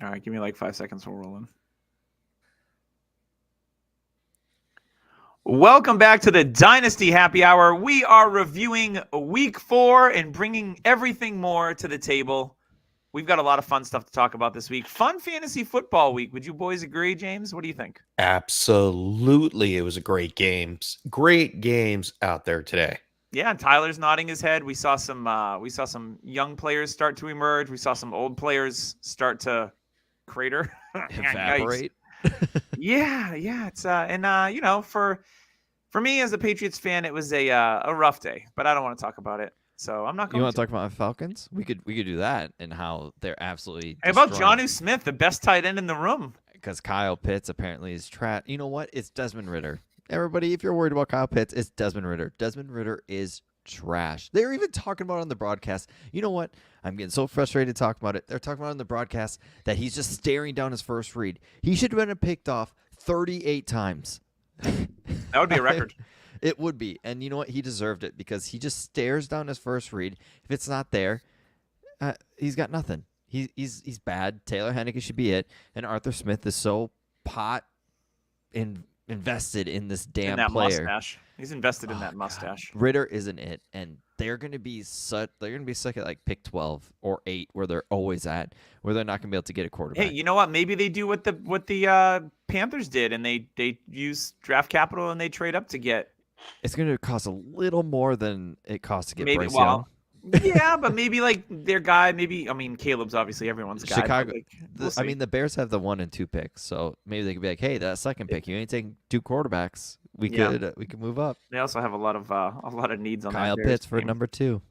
All right, give me like 5 seconds. We'll roll in. Welcome back to the Dynasty Happy Hour. We are reviewing week 4 and bringing everything more to the table. We've got a lot of fun stuff to talk about this week. Fun fantasy football week. Would you boys agree, James? What do you think? Absolutely. It was a great games out there today. Yeah, and Tyler's nodding his head. We saw some young players start to emerge. We saw some old players start to crater. Yikes. Evaporate. Yeah. It's for me as a Patriots fan, it was a rough day, but I don't want to talk about it. So I'm not You going want to. to talk about my Falcons? We could do that and how they're absolutely Hey, about destroying. Jonnu Smith, the best tight end in the room. Because Kyle Pitts apparently is trash. You know what? It's Desmond Ritter. Everybody, if you're worried about Kyle Pitts, it's Desmond Ritter. Desmond Ritter is trash. They're even talking about it on the broadcast. You know what? I'm getting so frustrated talking about it. They're talking about it on the broadcast that he's just staring down his first read. He should have been picked off 38 times. That would be a record. It would be. And you know what? He deserved it because he just stares down his first read. If it's not there, he's got nothing. He's bad. Taylor Henneke should be it. And Arthur Smith is so invested in this damn In that player. mustache. He's invested in Oh, that God. mustache. Ritter isn't it, and they're gonna be stuck at like pick 12 or 8, where they're always at, where they're not gonna be able to get a quarterback. Hey, you know what? Maybe they do what the Panthers did, and they use draft capital and they trade up to get. It's gonna cost a little more than it costs to get Maybe Bryce Young. yeah, but maybe like their guy. Maybe I mean Caleb's obviously everyone's guy. Chicago. Like, we'll see. The Bears have the 1 and 2 picks, so maybe they could be like, "Hey, that second pick, you ain't taking 2 quarterbacks. We could move up." They also have a lot of needs on Kyle that Bears Pitts for team. number 2.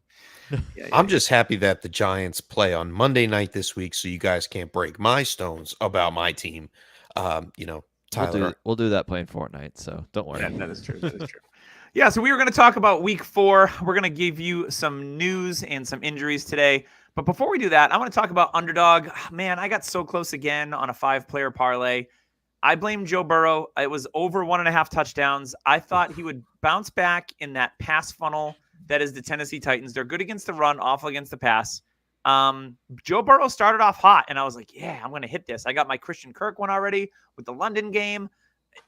I'm just happy that the Giants play on Monday night this week, so you guys can't break my stones about my team. Tyler. We'll do that playing Fortnite, so don't worry. Yeah, that is true. That is true. Yeah, so we were going to talk about week 4. We're going to give you some news and some injuries today. But before we do that, I want to talk about Underdog. Man, I got so close again on a 5-player parlay. I blame Joe Burrow. It was over 1.5 touchdowns. I thought he would bounce back in that pass funnel that is the Tennessee Titans. They're good against the run, awful against the pass. Joe Burrow started off hot, and I was like, yeah, I'm going to hit this. I got my Christian Kirk one already with the London game.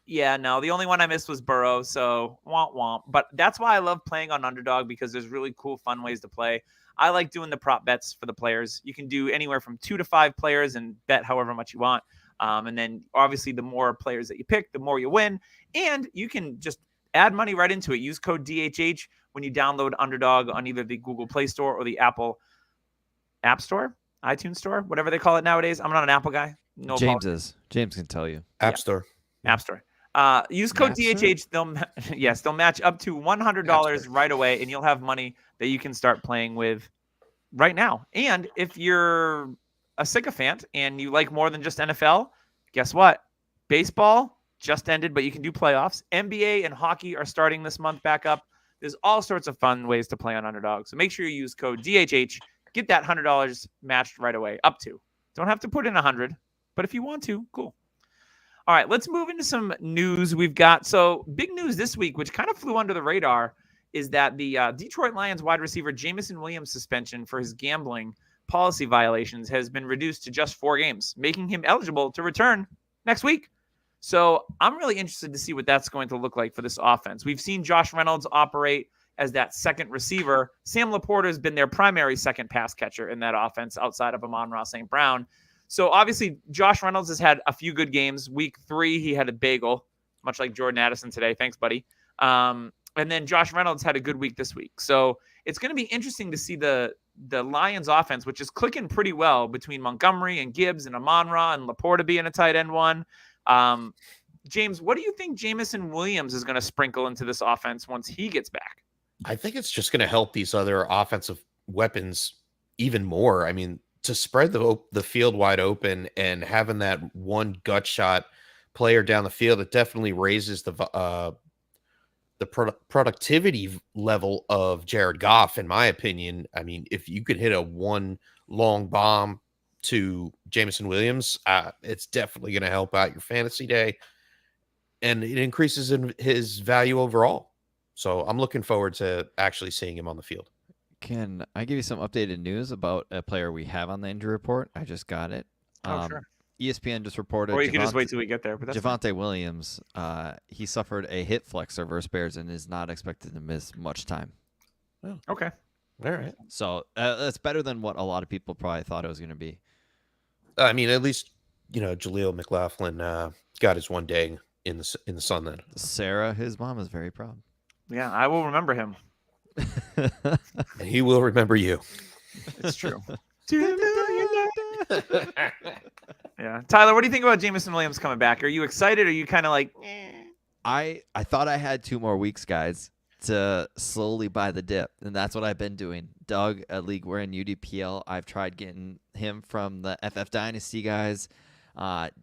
Yeah, no, the only one I missed was Burrow, so womp womp. But that's why I love playing on Underdog, because there's really cool, fun ways to play. I like doing the prop bets for the players. You can do anywhere from 2 to 5 players and bet however much you want. And then obviously the more players that you pick, the more you win. And you can just add money right into it. Use code DHH when you download Underdog on either the Google Play Store or the Apple App Store, iTunes Store, whatever they call it nowadays. I'm not an Apple guy. No James can tell you. App Store. App Store. Use code DHH. They'll match up to $100 right away, and you'll have money that you can start playing with right now. And if you're a sycophant and you like more than just NFL, guess what? Baseball just ended, but you can do playoffs. NBA and hockey are starting this month back up. There's all sorts of fun ways to play on Underdog. So make sure you use code DHH. Get that $100 matched right away, up to. Don't have to put in 100, but if you want to, cool. All right, let's move into some news we've got. So big news this week, which kind of flew under the radar, is that the Detroit Lions wide receiver Jameson Williams' suspension for his gambling policy violations has been reduced to just 4 games, making him eligible to return next week. So I'm really interested to see what that's going to look like for this offense. We've seen Josh Reynolds operate as that second receiver. Sam Laporta has been their primary second pass catcher in that offense outside of Amon-Ra St. Brown. So obviously Josh Reynolds has had a few good games. Week 3, he had a bagel, much like Jordan Addison today. Thanks, buddy. And then Josh Reynolds had a good week this week. So it's going to be interesting to see the Lions offense, which is clicking pretty well between Montgomery and Gibbs and Amon-Ra and Laporta being a tight end one. James, what do you think Jameson Williams is going to sprinkle into this offense once he gets back? I think it's just going to help these other offensive weapons even more. I mean, to spread the field wide open and having that one gut shot player down the field, it definitely raises the productivity level of Jared Goff, in my opinion. I mean, if you could hit a one long bomb to Jameson Williams, it's definitely going to help out your fantasy day, and it increases in his value overall. So I'm looking forward to actually seeing him on the field. Can I give you some updated news about a player we have on the injury report? I just got it. Oh, sure. ESPN just reported. Or you could just wait till we get there. But that's fine. Javonte Williams, he suffered a hip flexor versus Bears and is not expected to miss much time. Okay. All right. So that's better than what a lot of people probably thought it was going to be. I mean, at least Jaleel McLaughlin got his one day in the sun. Then Sarah, his mom, is very proud. Yeah, I will remember him. and he will remember you. It's true. Yeah, Tyler, what do you think about Jameson Williams coming back? Are you excited? Or are you kind of like? I thought I had 2 more weeks, guys, to slowly buy the dip, and that's what I've been doing. Doug, a league we're in, UDPL, I've tried getting him from the FF Dynasty guys.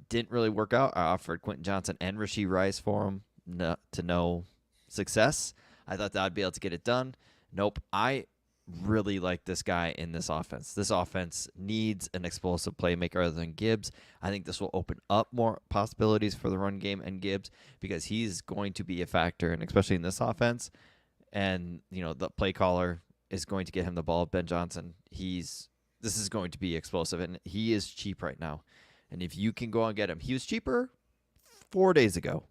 Didn't really work out. I offered Quentin Johnson and Rashee Rice for him to no success. I thought that I'd be able to get it done. Nope. I really like this guy in this offense. This offense needs an explosive playmaker other than Gibbs. I think this will open up more possibilities for the run game and Gibbs because he's going to be a factor, and especially in this offense. And the play caller is going to get him the ball. Ben Johnson, this is going to be explosive, and he is cheap right now. And if you can go and get him, he was cheaper 4 days ago,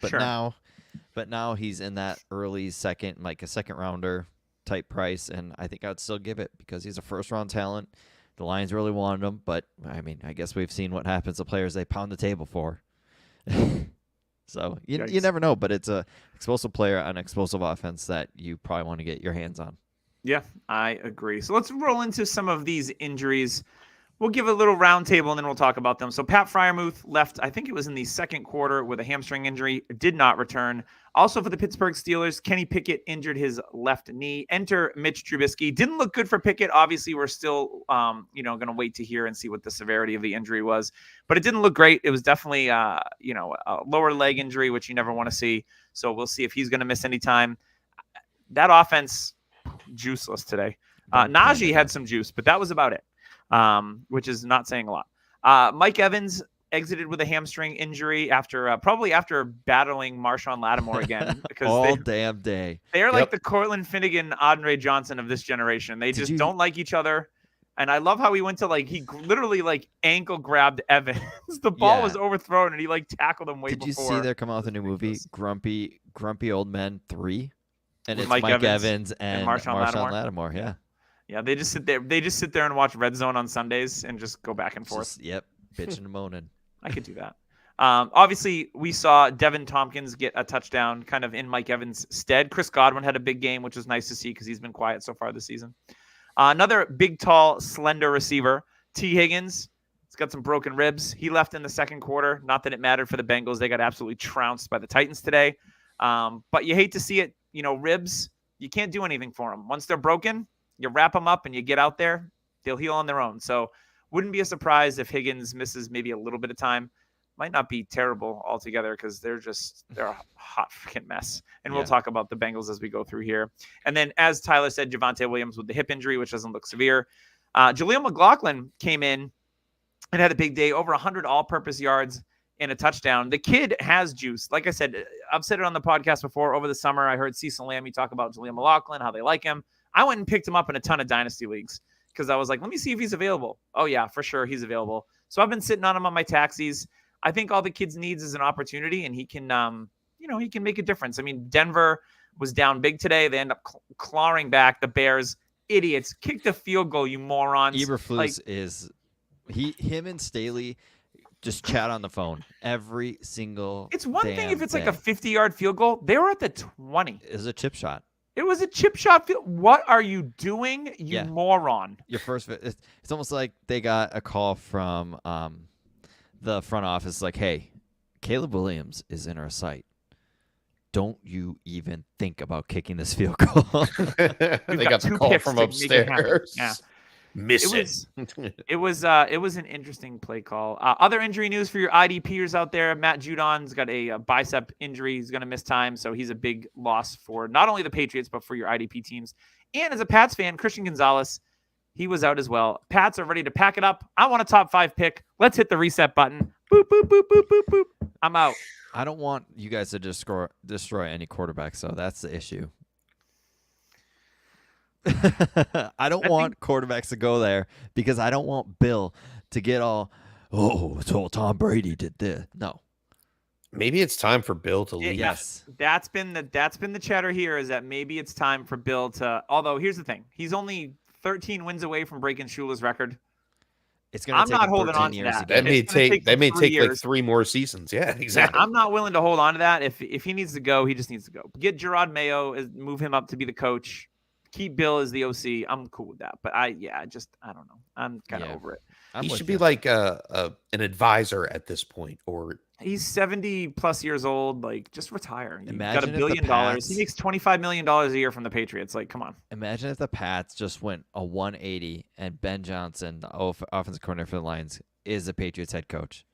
but Sure. now he's in that early second, like a second rounder type price, and I think I'd still give it because he's a first round talent. The Lions really wanted him, but I mean, I guess we've seen what happens to players they pound the table for. So you never know, but it's a explosive player on an explosive offense that you probably want to get your hands on. Yeah, I agree. So let's roll into some of these injuries. We'll give a little round table and then we'll talk about them. So Pat Freiermuth left, I think it was in the second quarter with a hamstring injury, did not return. Also for the Pittsburgh Steelers, Kenny Pickett injured his left knee. Enter Mitch Trubisky. Didn't look good for Pickett. Obviously, we're still, going to wait to hear and see what the severity of the injury was. But it didn't look great. It was definitely, a lower leg injury, which you never want to see. So we'll see if he's going to miss any time. That offense, juiceless today. Najee had some juice, but that was about it. Which is not saying a lot. Mike Evans exited with a hamstring injury after battling Marshawn Lattimore again because damn day. They're like the Cortland Finnegan, Andre Johnson of this generation. They just don't like each other. And I love how he went to he literally ankle grabbed Evans. The ball was overthrown and he tackled him way before. Did you see there come out with a new movie, Grumpy Old Men 3? And With it's Mike Evans and Marshawn Lattimore. Yeah. Yeah, they just sit there. They just sit there and watch Red Zone on Sundays and just go back and forth. Bitching and moaning. I could do that. Obviously, we saw Devin Tompkins get a touchdown kind of in Mike Evans' stead. Chris Godwin had a big game, which was nice to see because he's been quiet so far this season. Another big, tall, slender receiver, T. Higgins. He's got some broken ribs. He left in the second quarter. Not that it mattered for the Bengals. They got absolutely trounced by the Titans today. But you hate to see it. Ribs, you can't do anything for them. Once they're broken, you wrap them up and you get out there, they'll heal on their own. So wouldn't be a surprise if Higgins misses maybe a little bit of time. Might not be terrible altogether because they're a hot freaking mess. And we'll talk about the Bengals as we go through here. And then, as Tyler said, Javonte Williams with the hip injury, which doesn't look severe. Jaleel McLaughlin came in and had a big day, over 100 all-purpose yards and a touchdown. The kid has juice. Like I said, I've said it on the podcast before. Over the summer, I heard Cecil Lammy talk about Jaleel McLaughlin, how they like him. I went and picked him up in a ton of dynasty leagues because I was like, let me see if he's available. Oh, yeah, for sure he's available. So I've been sitting on him on my taxis. I think all the kid needs is an opportunity, and he can, he can make a difference. I mean, Denver was down big today. They end up clawing back. The Bears, idiots, kicked the field goal, you morons. Eberflus him and Staley just chat on the phone every single It's one thing if it's day. like a 50-yard field goal. They were at the 20. It was a chip shot. It was a chip shot field. What are you doing, you moron? Your first, it's almost like they got a call from the front office like, hey, Caleb Williams is in our sight. Don't you even think about kicking this field goal. They got the call from upstairs. Yeah. Miss It was an interesting play call. Other injury news for your IDPers out there. Matt Judon's got a bicep injury. He's going to miss time, so he's a big loss for not only the Patriots but for your IDP teams. And as a Pats fan, Christian Gonzalez, he was out as well. Pats are ready to pack it up. I want a top 5 pick. Let's hit the reset button. Boop, boop, boop, boop, boop, boop. I'm out. I don't want you guys to destroy any quarterback, so that's the issue. I don't want quarterbacks to go there because I don't want Bill to get all, oh, so Tom Brady did this. No. Maybe it's time for Bill to leave. Yes. That's been the chatter here, is that maybe it's time for Bill to. Although here's the thing, he's only 13 wins away from breaking Shula's record. It's going to I'm take not him holding 13 on to years that. to That get may it. It's gonna take take him 3 like years. 3 more seasons. Yeah, Yeah, exactly. I'm not willing to hold on to that. If he needs to go, he just needs to go. Get Gerard Mayo, move him up to be the coach. Keep Bill as the OC. I'm cool with that. But I don't know. I'm kind of Yeah. over it. I'm He with should you. be like an advisor at this point, or He's 70 plus years old. Like, just retire. You've got Imagine $1 if the billion. He Pats- makes $25 million a year from the Patriots. Like, come on. Imagine if the Pats just went a 180 and Ben Johnson, the offensive coordinator for the Lions, is the Patriots head coach.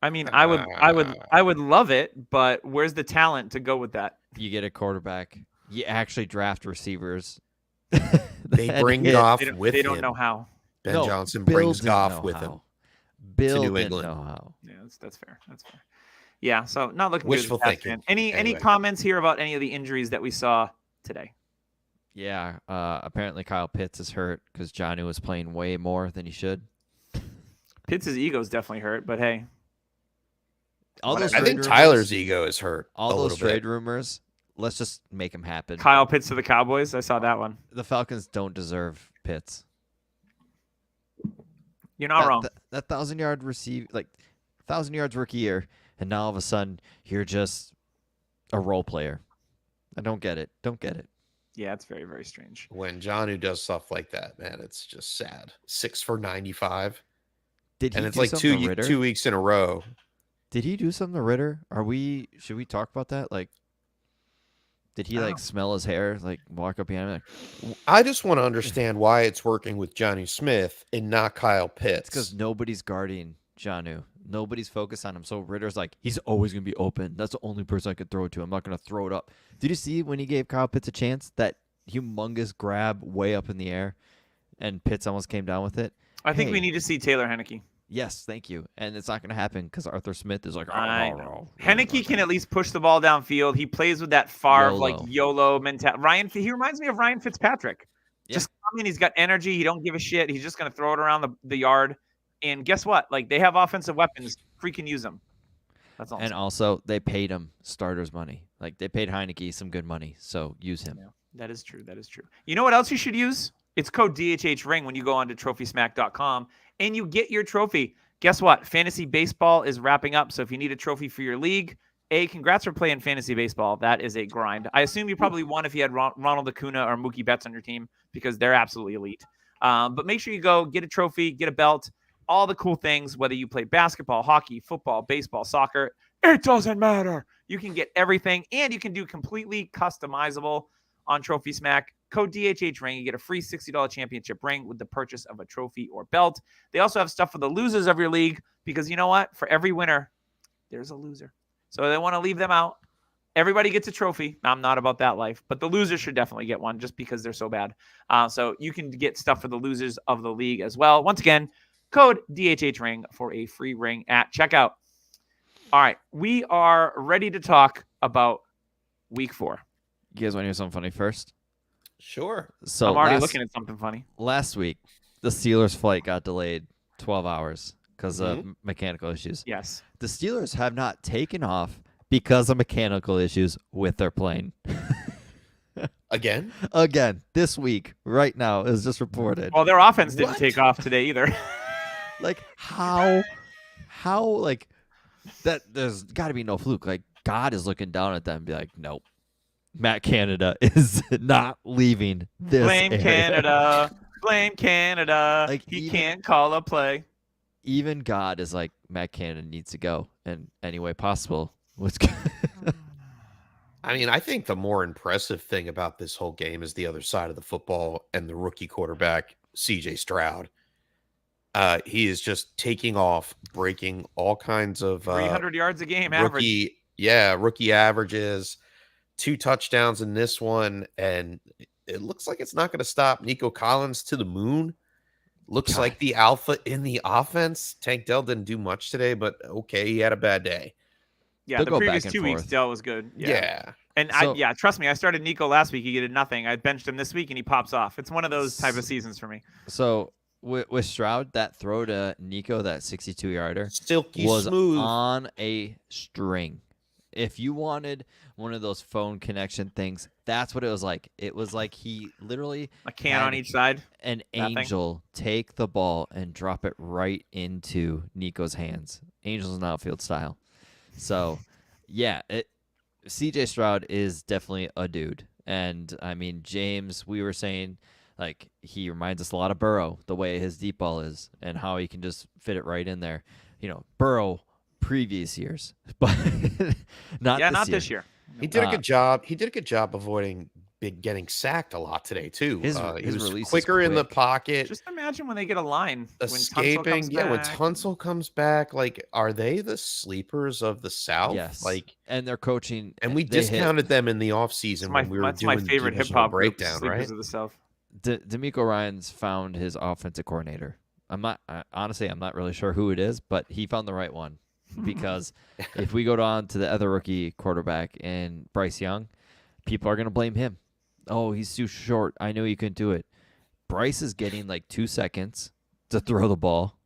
I mean, I would love it, but where's the talent to go with that? You get a quarterback. You actually draft receivers. they And bring hit- Goff They with don't him. know how. Ben No, Johnson Bill brings didn't Goff know with him. how. Bill New didn't England. know how. Yeah, that's fair. That's fair. Yeah, so not looking Wishful good. as a Pats thinking. fan. Any Anyway. comments here about any of the injuries that we saw today? Yeah, apparently Kyle Pitts is hurt because Jonnu was playing way more than he should. Pitts' ego's definitely hurt, but hey, All those I trade think rumors, Tyler's ego is hurt. all a those little trade bit. rumors. Let's just make them happen. Kyle Pitts to the Cowboys. I saw that one. The Falcons don't deserve Pitts. You're not wrong. That 1,000-yard 1,000 yards rookie year, and now all of a sudden you're just a role player. I don't get it. Don't get it. Yeah, it's very, very strange. When Jonnu does stuff like that, man, it's just sad. 6 for 95, Did he and it's do like something to Ritter? 2 weeks in a row. Did he do something to Ritter? Should we talk about that? Like, did he I like don't- smell his hair, like walk up behind him? Like, I just want to understand why it's working with Johnny Smith and not Kyle Pitts. it's because nobody's guarding Jonnu. Nobody's focused on him. So Ritter's like, he's always gonna be open. That's the only person I could throw it to. I'm not gonna throw it up. Did you see when he gave Kyle Pitts a chance, that humongous grab way up in the air, and Pitts almost came down with it? I think we Hey. need to see Taylor Henneke. Yes, thank you. And it's not gonna happen because Arthur Smith is like, I know. Henneke can at least push the ball downfield. He plays with that Favre like YOLO mentality. He reminds me of Ryan Fitzpatrick. Yeah. Just come in, he's got energy. He don't give a shit. He's just gonna throw it around the yard. And guess what? Like, they have offensive weapons. Freaking use them. That's all. I'm And saying. also, they paid him starters money. Like, they paid Heineke some good money, so use him. Yeah, that is true. That is true. You know what else you should use? It's code DHHRing when you go on to TrophySmack.com and you get your trophy. Guess what? Fantasy baseball is wrapping up. So if you need a trophy for your league, congrats for playing fantasy baseball. That is a grind. I assume you probably won if you had Ronald Acuna or Mookie Betts on your team because they're absolutely elite. But make sure you go get a trophy, get a belt, all the cool things, whether you play basketball, hockey, football, baseball, soccer, it doesn't matter. You can get everything, and you can do completely customizable on Trophy Smack. Code DHH Ring. You get a free $60 championship ring with the purchase of a trophy or belt. They also have stuff for the losers of your league because you know what? For every winner, there's a loser. So they want to leave them out. Everybody gets a trophy. I'm not about that life, but the losers should definitely get one just because they're so bad. So you can get stuff for the losers of the league as well. Once again, code DHH Ring for a free ring at checkout. All right, we are ready to talk about week 4. You guys want to hear something funny first? Sure. So I'm already looking at something funny. last week, the Steelers' flight got delayed 12 hours because of mechanical issues. Yes. The Steelers have not taken off because of mechanical issues with their plane. Again? Again, this week, right now, is just reported. Well, their offense didn't What? take off today either. Like, how, like, that there's got to be no fluke. Like, God is looking down at them and be like, nope. Matt Canada is not leaving this Blame area. Canada. Blame Canada. Like, he even- can't call a play. Even God is like, Matt Canada needs to go in any way possible. What's I mean, I think the more impressive thing about this whole game is the other side of the football and the rookie quarterback, CJ Stroud. He is just taking off, breaking all kinds of 300 yards a game average. rookie averages, 2 touchdowns in this one, and it looks like it's not going to stop Nico Collins to the moon. Looks God. like the alpha in the offense. Tank Dell didn't do much today, but okay, he had a bad day. Yeah, They'll the go previous back and 2 weeks, forth. Dell was good. Yeah. And So- trust me, I started Nico last week. He did nothing. I benched him this week, and he pops off. It's one of those type of seasons for me. So with Stroud, that throw to Nico, that 62-yarder, Silky was smooth. on a string. If you wanted one of those phone connection things, that's what it was like. It was like he literally A can on had each side. an That thing? angel take the ball and drop it right into Nico's hands. Angels and outfield style. So, yeah, CJ Stroud is definitely a dude. And I mean, James, we were saying like he reminds us a lot of Burrow, the way his deep ball is and how he can just fit it right in there. Burrow previous years, but not Yeah, this not year. this year. He did a good job. He did a good job avoiding getting sacked a lot today too. His He was release is quicker in the quick. pocket, Just imagine when they get a line. When Tunsil escaping. comes Yeah, when back. Tunsil comes back, like, are they the sleepers of the South? Yes. Like, And they're coaching. and we they hit- discounted them in the offseason It's my, when we were that's my doing the favorite hip divisional hop group, breakdown, Sleepers right? of the South. D'Amico Ryans found his offensive coordinator. Honestly, I'm not really sure who it is, but he found the right one. Because if we go on to the other rookie quarterback and Bryce Young, people are going to blame him. Oh, he's too short. I knew he couldn't do it. Bryce is getting like 2 seconds to throw the ball.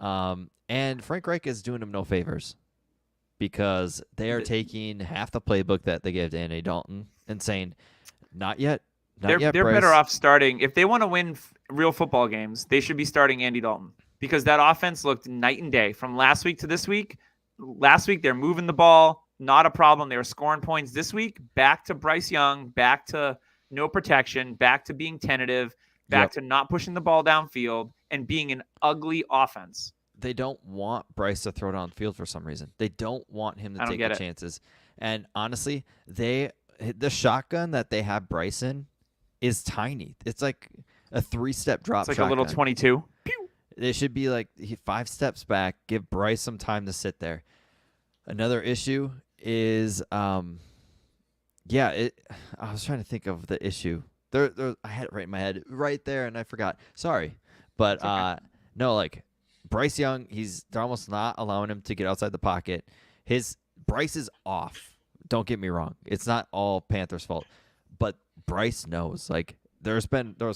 And Frank Reich is doing him no favors because they are taking half the playbook that they gave to Andy Dalton and saying, not yet. They're better Bryce." off starting. If they want to win real football games, they should be starting Andy Dalton because that offense looked night and day from last week to this week. Last week, they're moving the ball. Not a problem. They were scoring points. This week, back to Bryce Young, back to no protection, back to being tentative, back to not pushing the ball downfield and being an ugly offense. They don't want Bryce to throw downfield for some reason. They don't want him to take the chances. And honestly, the shotgun that they have Bryce in is tiny. It's like a 3-step drop. It's like shotgun. a little 22. They should be like 5 steps back. Give Bryce some time to sit there. Another issue is, I was trying to think of the issue. There, I had it right in my head, right there, and I forgot. Sorry, but no, like Bryce Young, they're almost not allowing him to get outside the pocket. Bryce is off. Don't get me wrong; it's not all Panthers' fault, but Bryce knows. Like there was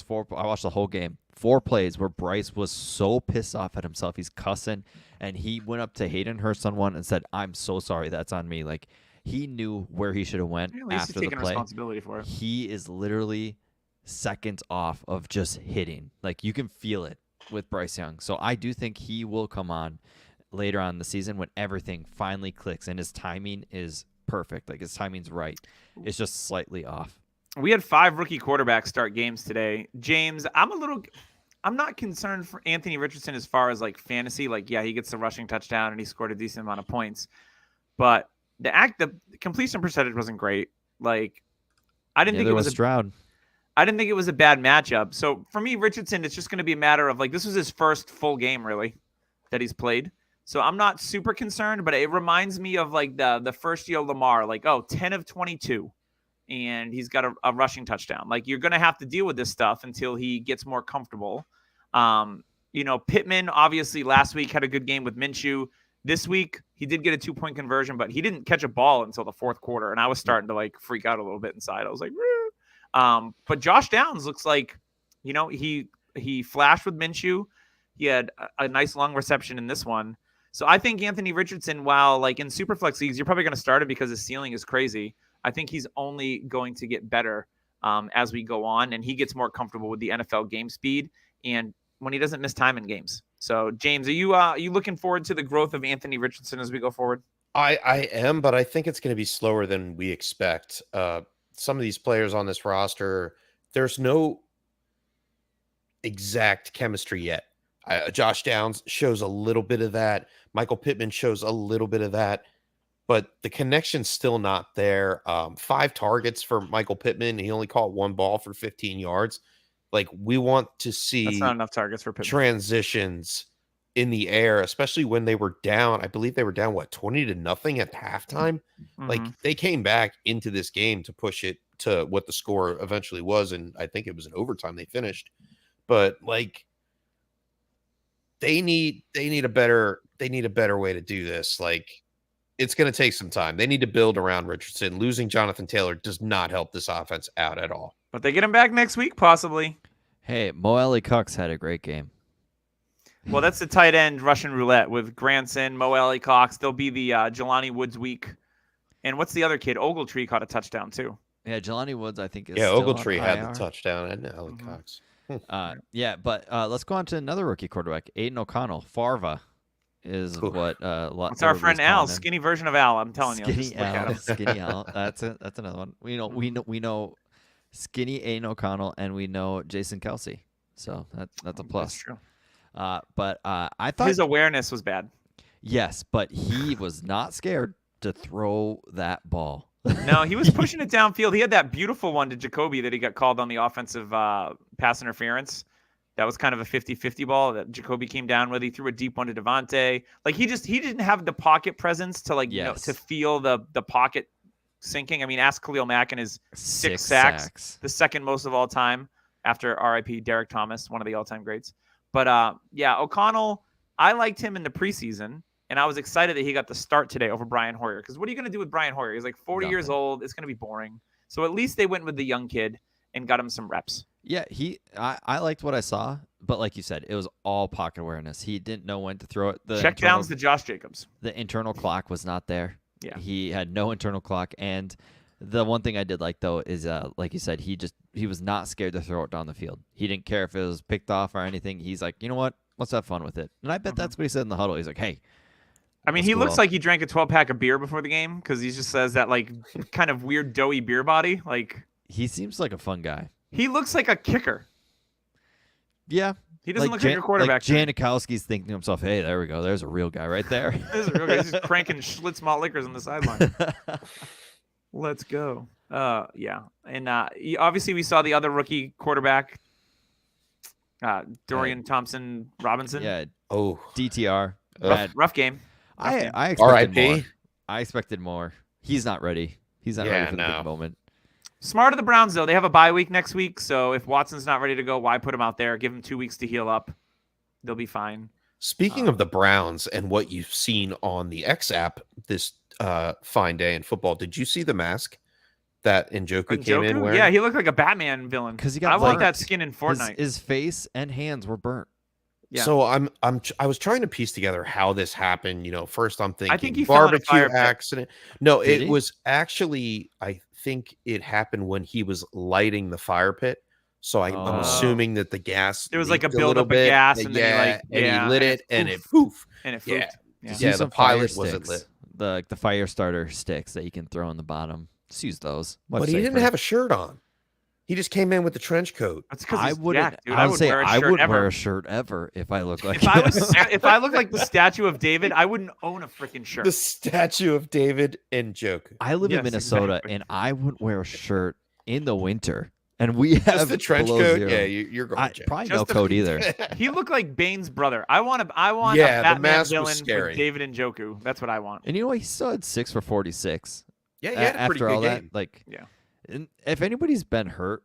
4. I watched the whole game. 4 plays where Bryce was so pissed off at himself. He's cussing, and he went up to Hayden Hurst on one and said, "I'm so sorry. That's on me." Like he knew where he should have went At least after he's the taking play. responsibility for it. He is literally seconds off of just hitting. Like you can feel it with Bryce Young. So I do think he will come on later on in the season when everything finally clicks and his timing is perfect. Like his timing's right. It's just slightly off. We had 5 rookie quarterbacks start games today. James, I'm not concerned for Anthony Richardson as far as like fantasy. Like, yeah, he gets the rushing touchdown and he scored a decent amount of points. But the completion percentage wasn't great. Like, I didn't think it was Stroud. I didn't think it was a bad matchup. So for me, Richardson, it's just going to be a matter of like this was his first full game really that he's played. So I'm not super concerned, but it reminds me of like the first year Lamar, like 10 of 22. And he's got a rushing touchdown. Like you're going to have to deal with this stuff until he gets more comfortable. Pittman obviously last week had a good game with Minshew. This week he did get a 2-point conversion, but he didn't catch a ball until the 4th quarter. And I was starting to like freak out a little bit inside. I was like, but Josh Downs looks like, he flashed with Minshew. He had a nice long reception in this one. So I think Anthony Richardson, while like in Superflex leagues, you're probably going to start him because his ceiling is crazy. I think he's only going to get better as we go on, and he gets more comfortable with the NFL game speed and when he doesn't miss time in games. So, James, are you looking forward to the growth of Anthony Richardson as we go forward? I am, but I think it's going to be slower than we expect. Some of these players on this roster, there's no exact chemistry yet. Josh Downs shows a little bit of that. Michael Pittman shows a little bit of that. But the connection's still not there. 5 targets for Michael Pittman. He only caught 1 ball for 15 yards. Like, we want to see That's not enough targets for Pittman. Transitions in the air, especially when they were down. I believe they were down, 20-0 at halftime? Mm-hmm. Like, they came back into this game to push it to what the score eventually was. And I think it was an overtime they finished. But, like, they need a better way to do this. Like, it's going to take some time. They need to build around Richardson. Losing Jonathan Taylor does not help this offense out at all. But they get him back next week, possibly. Hey, Mo Cox had a great game. Well, that's the tight end Russian roulette with Granson, Mo Cox. There'll be the Jelani Woods week. And what's the other kid? Ogletree caught a touchdown too. Yeah, Jelani Woods, I think, is Yeah, still Ogletree on had IR. the touchdown and Alec Mhm. Cox. Yeah, but let's go on to another rookie quarterback, Aiden O'Connell. Farva is Oof. what It's our friend Al, skinny version of Al. I'm telling you. Skinny Just look at Al, him. Skinny Al. That's another one. We know Skinny Aiden O'Connell, and we know Jason Kelsey. So that's a That's plus. true. But I thought His awareness was bad. yes, but he was not scared to throw that ball. No, he was pushing it downfield. He had that beautiful one to Jacoby that he got called on the offensive pass interference. That was kind of a 50-50 ball that Jacoby came down with. He threw a deep one to Devontae. Like he didn't have the pocket presence to Yes. to feel the pocket sinking. I mean, ask Khalil Mack and his 6 sacks, the second most of all time after RIP Derek Thomas, one of the all-time greats. But yeah, O'Connell, I liked him in the preseason. And I was excited that he got the start today over Brian Hoyer. Because what are you going to do with Brian Hoyer? He's like 40 years Nothing. old. It's going to be boring. So at least they went with the young kid and got him some reps. Yeah, I liked what I saw, but like you said, it was all pocket awareness. He didn't know when to throw it. Check downs to Josh Jacobs. The internal clock was not there. Yeah. He had no internal clock, and the one thing I did like though is like you said, he was not scared to throw it down the field. He didn't care if it was picked off or anything. He's like, you know what? Let's have fun with it. And I bet that's what he said in the huddle. He's like, hey. I mean, let's he go looks up. like he drank a 12-pack of beer before the game because he just says that like kind of weird doughy beer body. Like He seems like a fun guy. he looks like a kicker. Yeah. He doesn't look like a quarterback. to me. Janikowski's thinking to himself, hey, there we go. There's a real guy right there. This is a real guy. He's just cranking Schlitz malt liquors on the sideline. Let's go. Yeah. And obviously we saw the other rookie quarterback, Dorian Thompson Robinson. Yeah, Oh, DTR. Ugh. Bad. Rough game. I expected R.I.P. more. I expected more. He's not ready. He's not Yeah, ready for the no. big moment. Smart of the Browns, though. They have a bye week next week. So if Watson's not ready to go, why put him out there? Give him 2 weeks to heal up. They'll be fine. speaking of the Browns and what you've seen on the X app this fine day in football, did you see the mask that Njoku came in Njoku? wearing? Yeah, he looked like a Batman villain. 'Cause he got I want that burnt. skin in Fortnite. His face and hands were burnt. Yeah. So I was trying to piece together how this happened. You know, first I'm thinking think he fell in a fire barbecue pit. accident. No, Did it he? was actually I think it happened when he was lighting the fire pit. So I'm Oh. assuming that the gas There was like a leaked little buildup of bit, gas, and then he, and yeah, he lit and it it and it poof. poof. and it Yeah. flooped. Yeah. Just Yeah, use the some fire pilot wasn't sticks. lit. The fire starter sticks that you can throw in the bottom. Just use those. Much But he didn't safer. have a shirt on. He just came in with the trench coat. That's because I he's wouldn't. jacked, dude. I would would say wear a I shirt wouldn't ever. wear a shirt ever if I look like. If I look like the statue of David, I wouldn't own a freaking shirt. The statue of David and Njoku. I live in Yes, Minnesota, exactly. and I wouldn't wear a shirt in the winter, and we have Just the trench below coat. 0. Yeah, you're going. Jay. Probably Just no the- coat either. He looked like Bane's brother. I want Yeah, a the Batman mask was villain scary. with David and Njoku. That's what I want. And you know what? He still had 6 for 46. Yeah, he had a pretty after all good that, game. like, Yeah. and if anybody's been hurt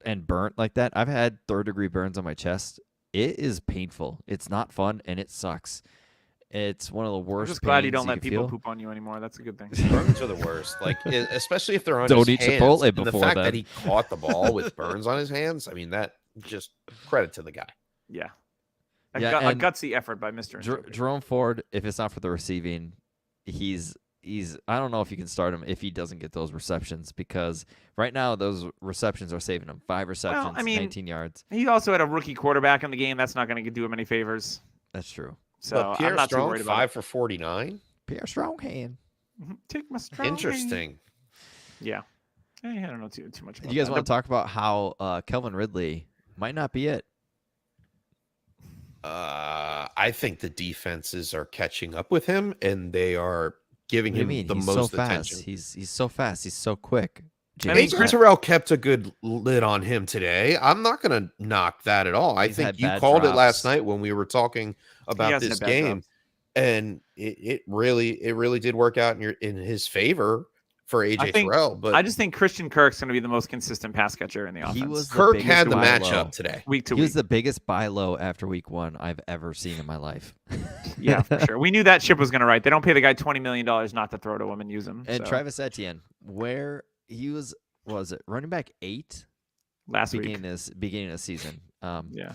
and burnt like that, I've had 3rd-degree burns on my chest. It is painful. It's not fun, and it sucks. It's one of the I'm worst. just glad you pains don't let can people feel. poop on you anymore. That's a good thing. Burns are the worst. Like, especially if they're on Don't his eat hands. Chipotle And the before fact then. that he caught the ball with burns on his hands, I mean, that just credit to the guy. Yeah. Yeah, A and gutsy effort by Mr. Njoku. Jerome Ford, if it's not for the receiving, he's I don't know if you can start him if he doesn't get those receptions, because right now those receptions are saving him. 5 receptions, I mean, 19 yards. He also had a rookie quarterback in the game. That's not going to do him any favors. That's true. So But I'm Pierre not too Strong, worried about 5 for 49. Pierre Stronghand. it. Take my strong. Interesting. Yeah. I don't know too much about You guys that. want to talk about how Kelvin Ridley might not be it? I think the defenses are catching up with him, and they are giving What do you him mean? the He's most so fast. attention. He's so fast. He's so quick. I mean, James Adrian Chris- Terrell kept a good lid on him today. I'm not going to knock that at all. I He's had think you bad called it last drops. night when we were talking about hasn't this had bad game, drops. and it really did work out in his favor for AJ think- Terrell. But I just think Christian Kirk's going to be the most consistent pass catcher in the offense. He was the Kirk biggest had the buy matchup low. today. week to He week. was the biggest buy low after week 1 I've ever seen in my life. Yeah, for sure. We knew that ship was going to right. They don't pay the guy $20 million not to throw to him and use him. And so, Travis Etienne, where he was it running back 8 last week. beginning of the season. Yeah.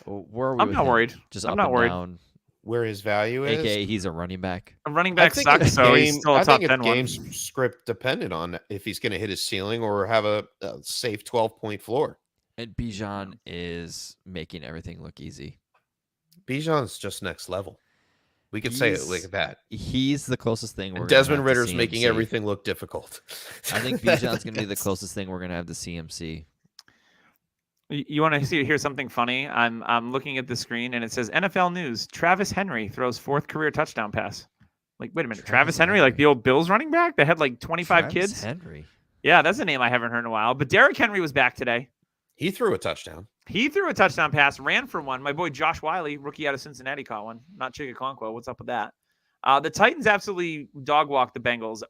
Where are we I'm with not him? worried. Just I'm up not and worried. down. Where his value is. AKA he's a running back. A running I back think sucks, it's so he's still a I top think it's 10 one. game script dependent on if he's going to hit his ceiling or have a safe 12-point floor. And Bijan is making everything look easy. Bijan's just next level. We could say it like that. He's the closest thing we're And going to Desmond have Ritter's to making CMC. everything look difficult. I think Bijan's going to be the closest thing we're going to have to CMC. You want to hear something funny? I'm looking at the screen and it says NFL news: Travis Henry throws 4th career touchdown pass. Like, wait a minute, Travis Henry, like the old Bills running back that had like 25 Travis kids. Henry. Yeah, that's a name I haven't heard in a while. But Derrick Henry was back today. He threw a touchdown. He threw a touchdown pass, ran for one. My boy Josh Wiley, rookie out of Cincinnati, caught one. Not Chigakonkwo. What's up with that? The Titans absolutely dog walked the Bengals.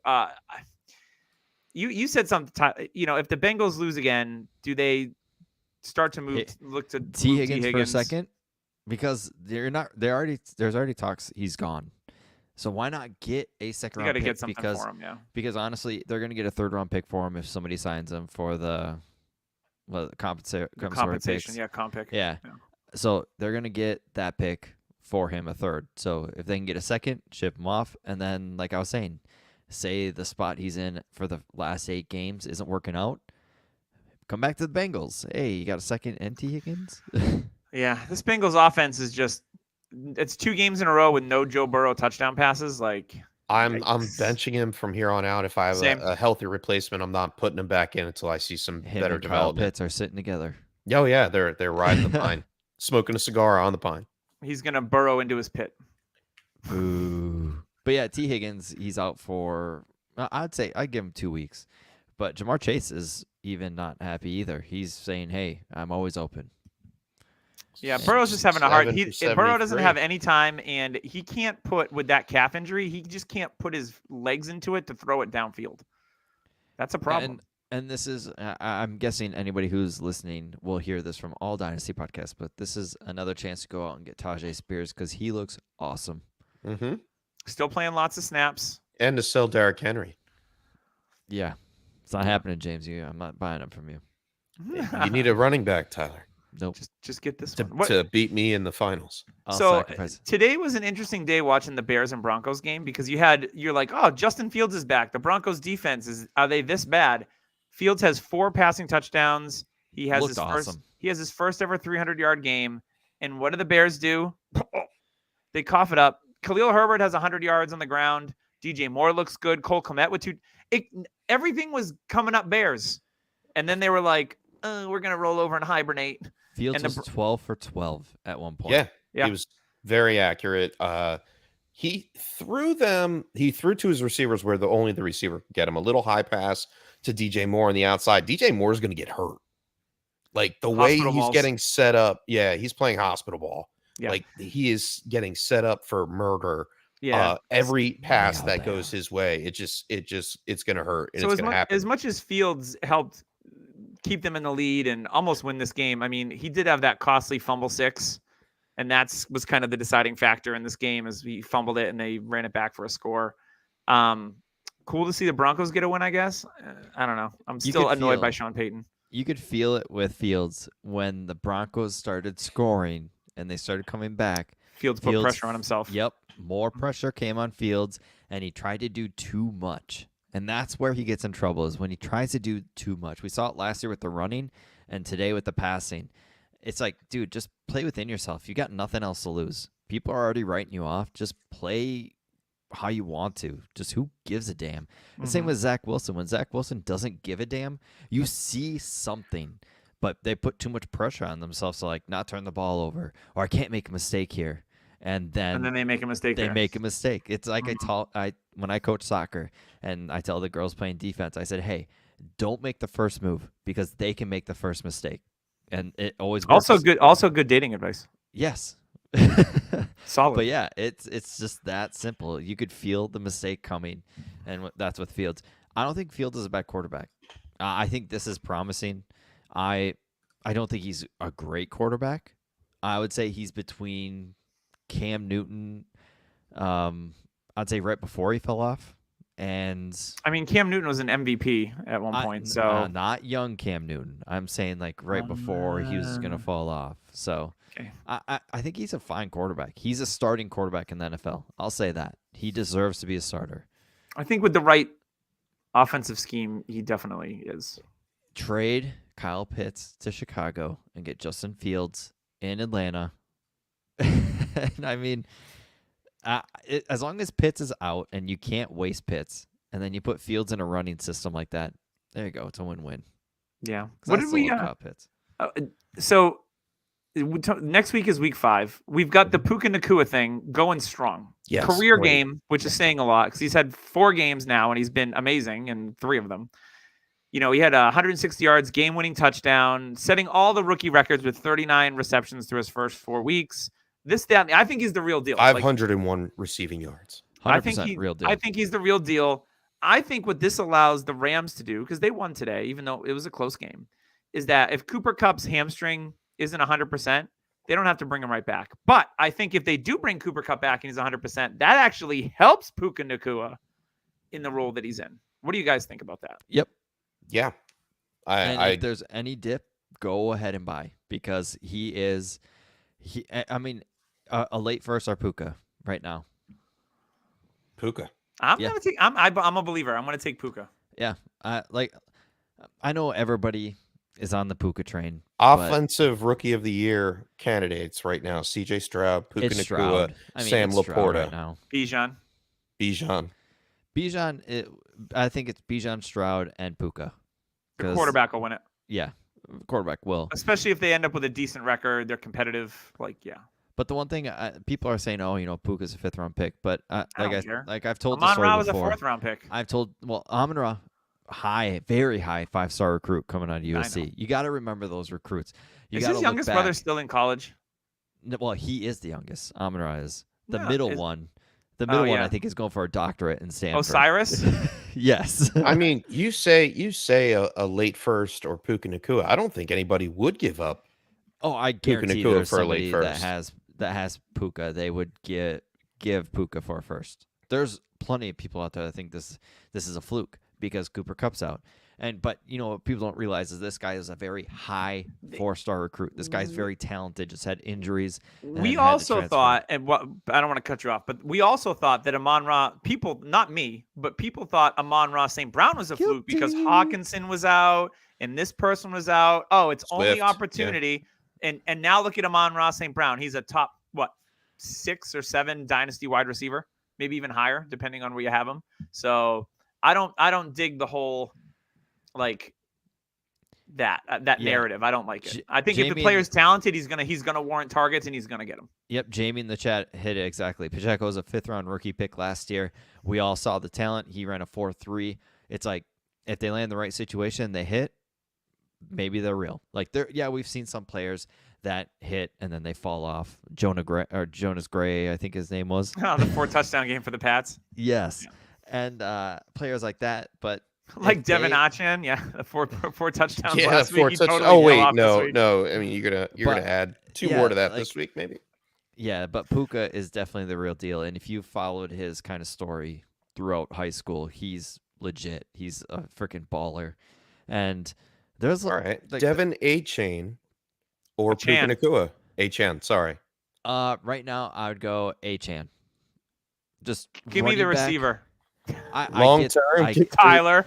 You said something. If the Bengals lose again, do they start to look to T. Higgins for a second? Because there's already talks he's gone. So why not get a second You round got to pick? get something for him, yeah. Because honestly, they're going to get a 3rd round pick for him if somebody signs him for the compensation. Yeah, comp pick. Yeah. So they're going to get that pick for him, a 3rd. So if they can get a 2nd, ship him off. And then, like I was saying, say the spot he's in for the last 8 games isn't working out, come back to the Bengals. Hey, you got a 2nd and T. Higgins? Yeah, this Bengals offense is just it's 2 games in a row with no Joe Burrow touchdown passes. Like I'm yikes. benching him from here on out. If I have Same. a healthy replacement, I'm not putting him back in until I see some Him better and Kyle development. Pitts are sitting together. Oh yeah, they're riding the pine, smoking a cigar on the pine. He's gonna burrow into his pit. Ooh. But yeah, T. Higgins, he's out for, I'd say, I'd give him 2 weeks. But Jamar Chase is even not happy either. He's saying, hey, I'm always open. Yeah, Burrow's just having a hard. 7 for Burrow doesn't 73. have any time, and he can't put with that calf injury. He just can't put his legs into it to throw it downfield. That's a problem. And this is, I'm guessing anybody who's listening will hear this from all Dynasty podcasts, but this is another chance to go out and get Tajay Spears because he looks awesome. Mm-hmm. Still playing lots of snaps. And to sell Derrick Henry. Yeah. It's not happening, James. I'm not buying them from you. You need a running back, Tyler, Nope. just get this to, one. What- to beat me in the finals. I'll So sacrifice. today was an interesting day watching the Bears and Broncos game because you're like, oh, Justin Fields is back. The Broncos defense are they this bad? Fields has 4 passing touchdowns. He has Looked awesome. He has his first ever 300-yard game. And what do the Bears do? They cough it up. Khalil Herbert has 100 yards on the ground. DJ Moore looks good. Cole Kmet with 2. Everything was coming up Bears. And then they were like, we're going to roll over and hibernate. Fields and was 12 for 12 at one point. Yeah, he was very accurate. He threw to his receivers where only the receiver could get him. A little high pass to DJ Moore on the outside. DJ Moore is going to get hurt. Like the way Hospital he's balls. getting set up. Yeah, he's playing hospital ball. Yeah. Like he is getting set up for murder. Yeah. Every pass nailed that that. goes his way, it's going to hurt. And So it's as going to much, happen. as much as Fields helped keep them in the lead and almost win this game, I mean, he did have that costly fumble 6, and was kind of the deciding factor in this game as he fumbled it and they ran it back for a score. Cool to see the Broncos get a win, I guess. I don't know. I'm still could annoyed by feel- Sean Payton. You could feel it with Fields when the Broncos started scoring and they started coming back. Fields put pressure on himself. Yep. More pressure came on Fields, and he tried to do too much. And that's where he gets in trouble, is when he tries to do too much. We saw it last year with the running and today with the passing. It's like, dude, just play within yourself. You got nothing else to lose. People are already writing you off. Just play how you want to. Just who gives a damn? The same with Zach Wilson. When Zach Wilson doesn't give a damn, you see something, but they put too much pressure on themselves to like not turn the ball over, or I can't make a mistake here. And then they make a mistake. they there. make a mistake. It's like when I coach soccer and I tell the girls playing defense, I said, hey, don't make the first move because they can make the first mistake. And it always works. Also good dating advice. Yes. Solid. But yeah, it's just that simple. You could feel the mistake coming, and that's with Fields. I don't think Fields is a bad quarterback. I think this is promising. I don't think he's a great quarterback. I would say he's between Cam Newton. I'd say right before he fell off, And I mean, Cam Newton was an MVP at one point, so not young Cam Newton. I'm saying like right before he was gonna Um, fall off. So okay. I think he's a fine quarterback. He's a starting quarterback in the NFL. I'll say that. He deserves to be a starter. I think with the right offensive scheme, he definitely is. Trade Kyle Pitts to Chicago and get Justin Fields in Atlanta. And I mean, as long as Pitts is out and you can't waste Pitts, and then you put Fields in a running system like that, there you go. It's a win-win. Yeah. 'Cause What I did still we? love Kyle Pitts. So next week is week 5. We've got the Puka Nakua thing going strong. Yes, Career great. game, which is saying a lot because he's had 4 games now and he's been amazing in 3 of them. You know, he had 160 yards, game-winning touchdown, setting all the rookie records with 39 receptions through his first 4 weeks. I think he's the real deal. 501 receiving yards. 100% real deal. I think he's the real deal. I think what this allows the Rams to do, because they won today, even though it was a close game, is that if Cooper Kupp's hamstring isn't 100%, they don't have to bring him right back. But I think if they do bring Cooper Kupp back and he's 100%, that actually helps Puka Nakua in the role that he's in. What do you guys think about that? Yep. Yeah. And I if there's any dip, go ahead and buy because he is. I mean, a late first or Puka right now. Puka. I'm Yeah. gonna take. I'm a believer. I'm gonna take Puka. Yeah. I know everybody is on the Puka train. but Offensive Rookie of the Year candidates right now: C.J. Stroud, Puka It's Nakua, Stroud. I mean, Sam it's Stroud Laporta, right now. Bijan. Bijan. Bijan, I think it's Bijan, Stroud, and Puka. The 'Cause- quarterback will win it, Yeah, quarterback will. especially if they end up with a decent record. They're competitive. Yeah. But the one thing people are saying, oh, Puka's a 5th round pick, but don't care. I've told the Amon story Ra was before. a 4th round pick. I've told Amon Ra, very high 5-star recruit coming out of know. USC. You got to remember those recruits. You Is gotta his look youngest brother back. still in college? Well, he is the youngest. Amon Ra is the Yeah, middle is- one. The middle one, yeah. I think, is going for a doctorate in Stanford. Osiris? Yes. I mean, you say a late first or Puka Nakua. I don't think anybody would give up. Oh, I Puka guarantee Nakua there's for a late somebody that first. has Puka. They would give Puka for a first. There's plenty of people out there that think this is a fluke because Cooper Kupp's out. But what people don't realize is this guy is a very high 4-star recruit. This guy's very talented. Just had injuries. and We had to also transfer. thought, I don't want to cut you off, but we also thought that Amon Ra, people, not me, but people thought Amon Ra St. Brown was a fluke because Guilty. Hawkinson was out and this person was out. Oh, it's only Swift, yeah. opportunity. And now look at Amon Ra St. Brown. He's a top, 6 or 7 dynasty wide receiver, maybe even higher, depending on where you have him. So I don't dig the whole that Yeah. narrative. I don't like it. I think if Jamie the player's talented, he's gonna warrant targets and he's gonna get them. Yep, Jamie in the chat hit it exactly. Pacheco was a 5th-round rookie pick last year. We all saw the talent. He ran a 4.3. It's like if they land the right situation, they hit. Maybe they're real. We've seen some players that hit and then they fall off. Jonas Gray, I think his name was. Oh, the 4 touchdown game for the Pats. Yes, Yeah. and players like that. But Like if Devin they- Achan, the four touchdowns Yeah, last 4 week. He touchdowns. totally Oh fell wait, off this no, week. no. I mean, you're But, gonna add 2 yeah, more to that like- this week, maybe. Yeah, but Puka is definitely the real deal. And if you followed his kind of story throughout high school, he's legit. He's a freaking baller. And there's All right, like, Devin Achane or Puka Achane. Nakua. Achane, sorry. right now I would go Achan. Just Give me the running back. receiver. Long term, Tyler.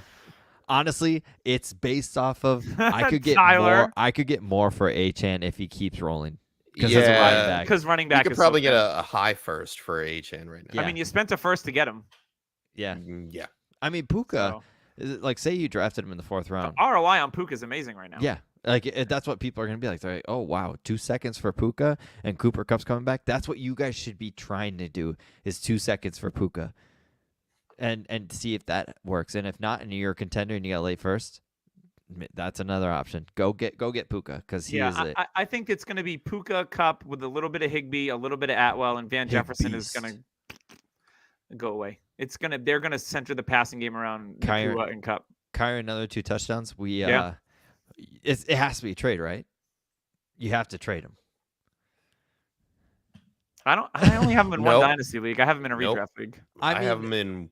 Honestly, it's based off of I could get Tyler. more. I could get more for Achan if he keeps rolling. 'Cause as a running Yeah, back. Because running you back could is so probably get good. a high first for Achane right now. Yeah. I mean, you spent a first to get him. Yeah, Yeah. I mean Puka. So. Is it, like say you drafted him in the 4th round. The ROI on Puka is amazing right now. Yeah, that's what people are gonna be like. They're like, oh wow, 2 seconds for Puka and Cooper Kupp's coming back. That's what you guys should be trying to do is 2 seconds for Puka, and see if that works. And if not, and you're a contender and you got late first, that's another option. Go get Puka because he is it. I think it's going to be Puka, Kupp with a little bit of Higbee, a little bit of Atwell, and Van Jefferson is Higbeast. going to go away. They're going to center the passing game around Kyron- Nakua and Kupp. Kyrie another 2 touchdowns. Yeah. It has to be a trade, right? You have to trade him. I only have him in one Nope. dynasty league. I have him in a Nope. redraft league. I I have mean- him in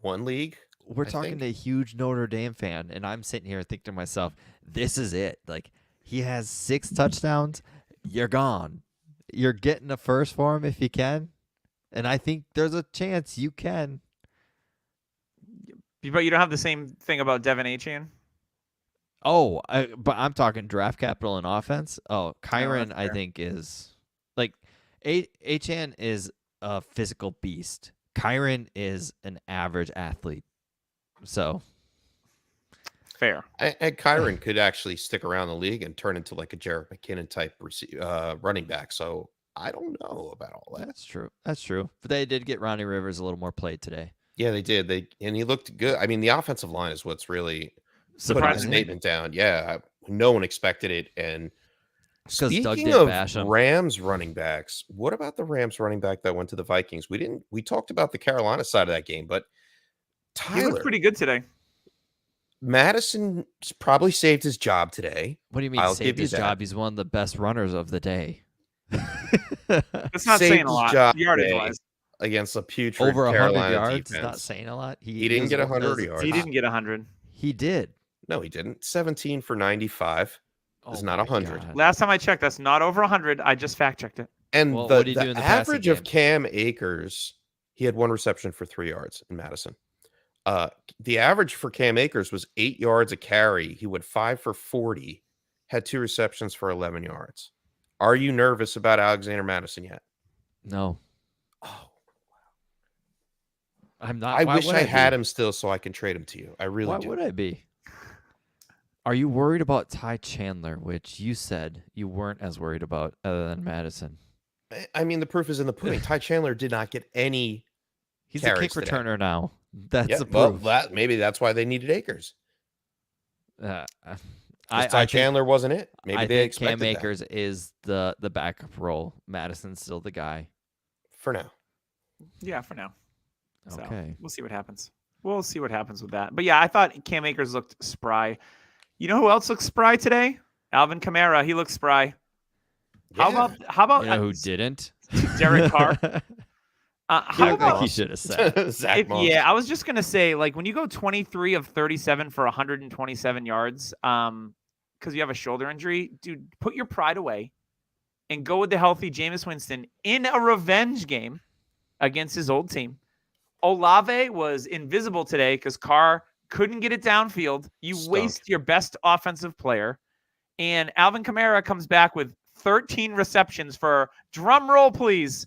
one league. We're I talking think. to a huge Notre Dame fan, and I'm sitting here thinking to myself, this is it. Like, he has 6 touchdowns. You're gone. You're getting a first for him if you can. And I think there's a chance you can. But you don't have the same thing about Devin Achane. Oh, but I'm talking draft capital and offense. Oh, Kyron, I fair. think, is like Achan is a physical beast. Kyron is an average athlete. So Fair. And Kyron could actually stick around the league and turn into like a Jarrett McKinnon type running back. So I don't know about all that. that's true. That's true. But they did get Ronnie Rivers a little more played today. Yeah, they did. And he looked good. I mean, the offensive line is what's really putting a Surprising. statement down. Yeah, no one expected it. And 'Cause Doug speaking did of bash 'em. Rams running backs, what about the Rams running back that went to the Vikings? We talked about the Carolina side of that game, but He looked Tyler pretty good today. Madison probably saved his job today. What do you mean I'll saved give you his that. job? He's one of the best runners of the day. That's not Saved saying a his lot. job Yardage today wise. Against a putrid Over 100 Carolina yards is not defense. saying a lot. He didn't was get one of 100 those- yards. He didn't get 100. He did. No, he didn't. 17 for 95. It's not my 100. God. Last time I checked, that's not over 100. I just fact checked it. And Well, the, what'd he do the in the passing average of game? Cam Akers, he had 1 reception for 3 yards in Madison. The average for Cam Akers was 8 yards a carry. He went 5 for 40, had 2 receptions for 11 yards. Are you nervous about Alexander Madison yet? No, Oh, I'm not. I Why wish would I had be? him still so I can trade him to you. I really Why do. would I be? Are you worried about Ty Chandler, which you said you weren't as worried about other than Madison? I mean, the proof is in the pudding. Ty Chandler did not get any. He's a kick Carries today. returner now. That's Yeah, the well, proof. maybe that's why they needed Akers. I, 'Cause I Ty think, Chandler wasn't it. Maybe I they think Cam expected that Akers is the backup role. Madison's still the guy. for now. Yeah, for now. So Okay. we'll see what happens. We'll see what happens with that. But yeah, I thought Cam Akers looked spry. You know who else looked spry today? Alvin Kamara. He looked spry. How about You know who didn't? Derek Carr? He How looked like about he should have said. Zach Moss. yeah, I was just gonna say, like, when you go 23 of 37 for 127 yards, because you have a shoulder injury, dude, put your pride away and go with the healthy Jameis Winston in a revenge game against his old team. Olave was invisible today because Carr couldn't get it downfield. You Stunk. waste your best offensive player, and Alvin Kamara comes back with 13 receptions for, drum roll please,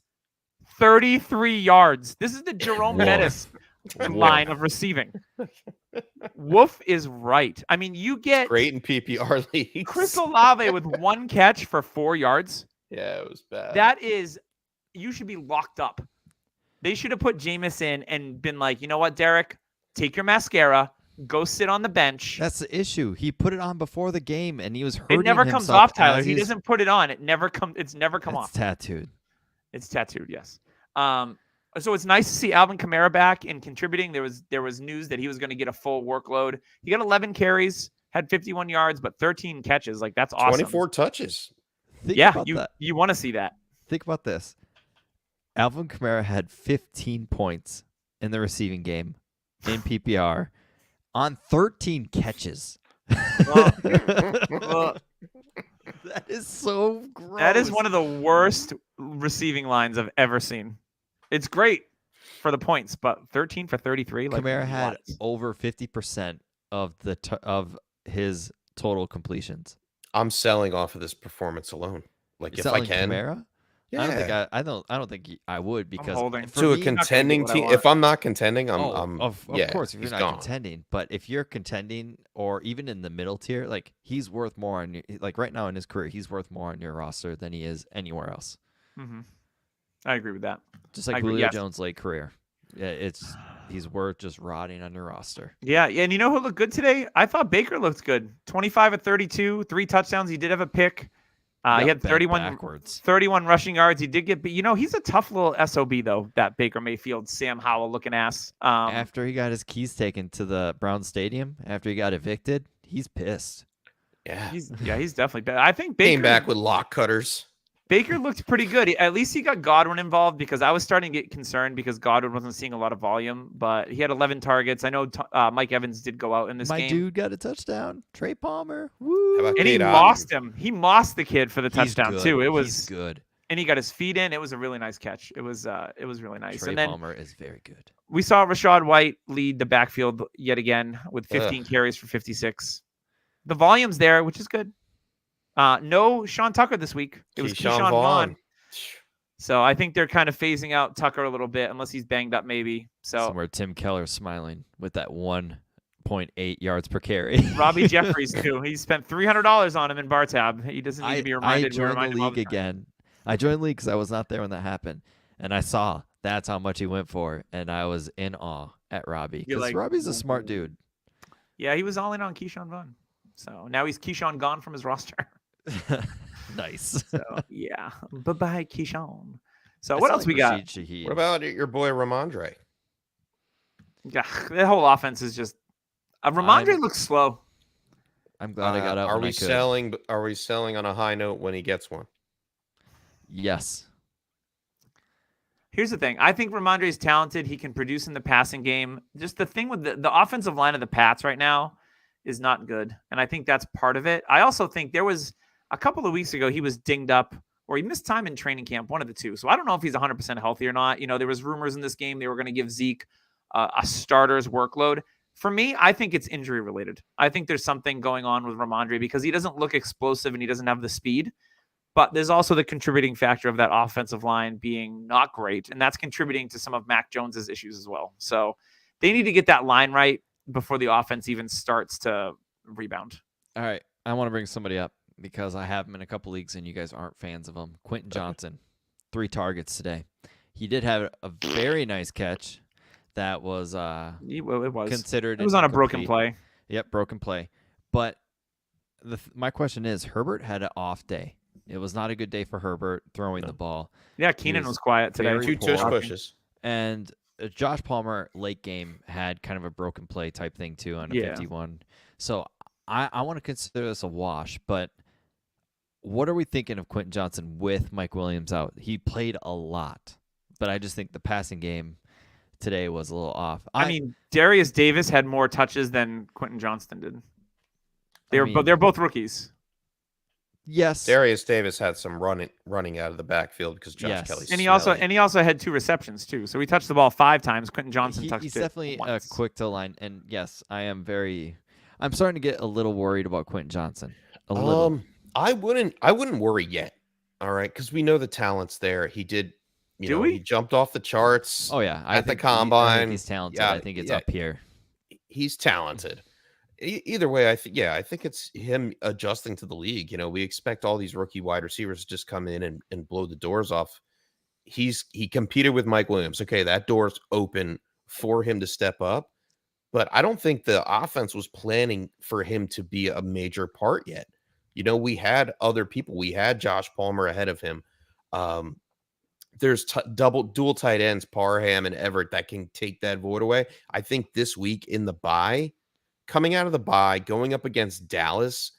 33 yards. This is the Jerome Woof. Bettis line of receiving. Wolf is right. I mean, you get Great in PPR leagues. Chris Olave with 1 catch for 4 yards. Yeah, it was bad. That is, you should be locked up. They should have put Jameis in and been like, you know what, Derek, take your mascara, go sit on the bench. That's the issue. He put it on before the game, and he was hurting It never comes himself off, Tyler. as He he's- doesn't put it on. It's never come It's off. tattooed. It's tattooed, yes. So it's nice to see Alvin Kamara back and contributing. There was news that he was going to get a full workload. He got 11 carries, had 51 yards, but 13 catches. Like, that's awesome. 24 touches. Think Yeah, about that. you want to see that. Think about this. Alvin Kamara had 15 points in the receiving game in PPR on 13 catches. Well, That is so gross. that is one of the worst receiving lines I've ever seen. It's great for the points, but 13 for 33. Like, Kamara had what? over 50% of of his total completions. I'm selling off of this performance alone. Like You're if I selling can, Kamara? yeah. I don't think I would because holding. for To a me- contending what I team. want. If I'm not contending, I'm. of yeah, course, if you're he's not gone. contending, but if you're contending or even in the middle tier, like he's worth more on your, like right now in his career, he's worth more on your roster than he is anywhere else. Mhm. I agree with that. Just like I agree, Julio yes. Jones' late career, yeah, he's worth just rotting on your roster. Yeah, and you know who looked good today? I thought Baker looked good. 25 of 32, 3 touchdowns. He did have a pick. He Got had bent 31 backwards. 31 rushing yards. He did get, but he's a tough little SOB though. That Baker Mayfield, Sam Howell looking ass. After he got his keys taken to the Brown Stadium, after he got evicted, he's pissed. Yeah. He's definitely bad. I think Baker Came back with lock cutters. Baker looked pretty good. At least he got Godwin involved because I was starting to get concerned because Godwin wasn't seeing a lot of volume, but he had 11 targets. I know Mike Evans did go out in this My game. dude got a touchdown. Trey Palmer. Woo. How about And he Cade mossed him. He mossed the kid for the He's touchdown good. too. It was He's good. and he got his feet in. It was a really nice catch. It was really nice. Trey And then Palmer is very good. we saw Rashad White lead the backfield yet again with 15 carries for 56. The volume's there, which is good. No Sean Tucker this week. It was Keyshawn Vaughn. So I think they're kind of phasing out Tucker a little bit, unless he's banged up maybe. So Somewhere Tim Keller's smiling with that 1.8 yards per carry. Robbie Jeffries too. He spent $300 on him in bar tab. He doesn't need to be reminded. I joined the league again. I joined the league because I was not there when that happened, and I saw that's how much he went for, and I was in awe at Robbie You're because like, Robbie's a smart dude. Yeah, he was all in on Keyshawn Vaughn. So now he's Keyshawn gone from his roster. Nice. So yeah, bye Keyshawn. So It's what not else like we got? Rashid Shaheed. What about your boy Ramondre? Yeah, the whole offense is just. Ramondre looks slow. I'm glad I got out. Are when we I could. selling? Are we selling on a high note when he gets one? Yes. Here's the thing. I think Ramondre is talented. He can produce in the passing game. Just the thing with the offensive line of the Pats right now is not good. And I think that's part of it. I also think there was a couple of weeks ago, he was dinged up or he missed time in training camp, one of the two. So I don't know if he's 100% healthy or not. You know, there was rumors in this game they were going to give Zeke a starter's workload. For me, I think it's injury related. I think there's something going on with Ramondre because he doesn't look explosive and he doesn't have the speed. But there's also the contributing factor of that offensive line being not great. And that's contributing to some of Mac Jones's issues as well. So they need to get that line right before the offense even starts to rebound. All right. I want to bring somebody up because I have him in a couple leagues and you guys aren't fans of him. Quentin Johnson, 3 targets today. He did have a very nice catch that was It was considered. It was on a broken play. Yep, broken play. But my question is, Herbert had an off day. It was not a good day for Herbert throwing the ball. Yeah, Keenan was quiet today. very 2 tush poor. pushes. And Josh Palmer, late game, had kind of a broken play type thing, too, on a 51. So I want to consider this a wash, but what are we thinking of Quentin Johnson with Mike Williams out? He played a lot, but I just think the passing game today was a little off. I mean, Darius Davis had more touches than Quentin Johnston did. They're both rookies. Yes. Darius Davis had some running out of the backfield because Josh Kelly's And he smelly. also had 2 receptions too. So he touched the ball 5 times. Quentin Johnson touched he's it definitely once. quick to line. And yes, I'm starting to get a little worried about Quentin Johnson. A little. I wouldn't worry yet. All right, because we know the talent's there. He did, he jumped off the charts. Oh yeah, at the I combine. think he's talented. Yeah, I think it's yeah. up here. He's talented. Either way, I think it's him adjusting to the league. We expect all these rookie wide receivers to just come in and blow the doors off. He competed with Mike Williams. Okay, that door's open for him to step up, but I don't think the offense was planning for him to be a major part yet. We had other people. We had Josh Palmer ahead of him. There's dual tight ends, Parham and Everett, that can take that void away. I think this week in the bye, coming out of the bye, going up against Dallas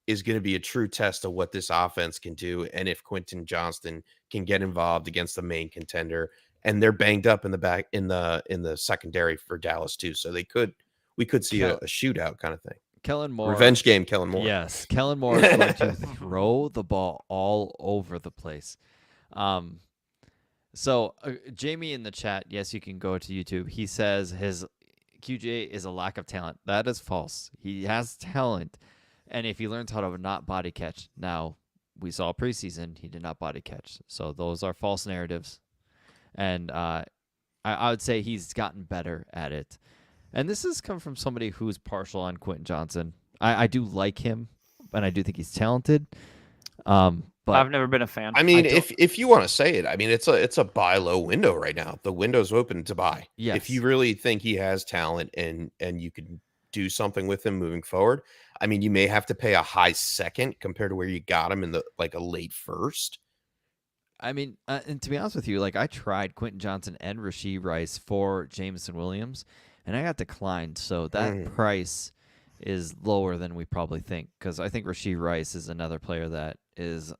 is going to be a true test of what this offense can do. And if Quentin Johnston can get involved against the main contender, and they're banged up in the back in the secondary for Dallas too. So we could see a shootout kind of thing. Kellen Moore. Revenge game, Kellen Moore. Yes. Kellen Moore is going to throw the ball all over the place. So Jamie in the chat, yes, you can go to YouTube. He says his QJ is a lack of talent. That is false. He has talent. And if he learns how to not body catch, now we saw preseason, he did not body catch. So those are false narratives. And I would say he's gotten better at it. And this has come from somebody who's partial on Quentin Johnson. I do like him, and I do think he's talented. But I've never been a fan. I mean, if you want to say it, I mean, it's a buy low window right now. The window's open to buy. Yes. If you really think he has talent and you can do something with him moving forward, I mean, you may have to pay a high second compared to where you got him in a late first. I mean, and to be honest with you, I tried Quentin Johnson and Rashee Rice for Jameson Williams, and I got declined. So that price is lower than we probably think, because I think Rashee Rice is another player that is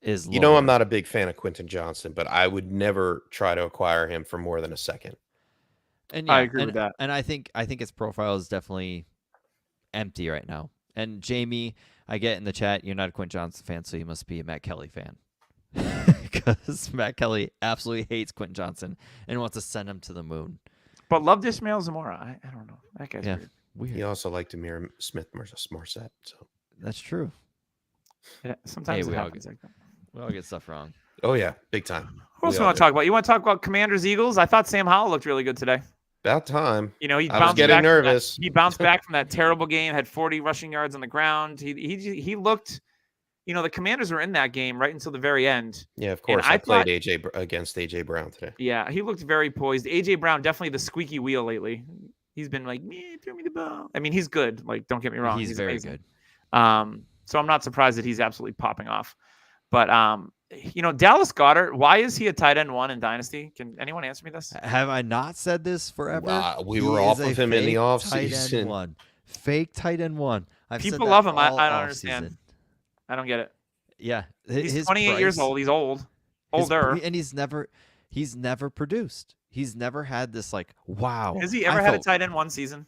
is You know, I'm lower. not a big fan of Quentin Johnson, but I would never try to acquire him for more than a second. And I yeah, agree with that. And I think his profile is definitely empty right now. And Jamie, I get in the chat, you're not a Quentin Johnson fan, so you must be a Matt Kelly fan. Because Matt Kelly absolutely hates Quentin Johnson and wants to send him to the moon. But loved Ishmael Zamora. I don't know. That guy's Yeah. weird. Weird. He also liked Amir Smith Marset. So, That's true. Yeah, sometimes we it all happens like that. We all get stuff wrong. oh yeah, big time. Who else We we all want to do. talk about? You want to talk about Commanders Eagles? I thought Sam Howell looked really good today. About time. You know, he I was bounced getting back from that- nervous. He bounced back from that terrible game, had 40 rushing yards on the ground. He looked, you know, the Commanders were in that game right until the very end. Yeah, of course. I I played thought- against AJ Brown today. Yeah, he looked very poised. AJ Brown, definitely the squeaky wheel lately. He's been like, me, throw me the ball. I mean, he's good. Like, don't get me wrong. He's very amazing. good. So I'm not surprised that he's absolutely popping off. But you know, Dallas Goedert, why is he a tight end 1 in Dynasty? Can anyone answer me this? Have I not said this forever? We He were is off a of him in the fake off tight end season. 1. Fake tight end 1. I've said People that love him. I all don't off understand. season. I don't get it. Yeah, He's 28 years old. He's old. Older. And he's never produced. He's never had this like wow. Has he I ever had a felt- tight end 1 season?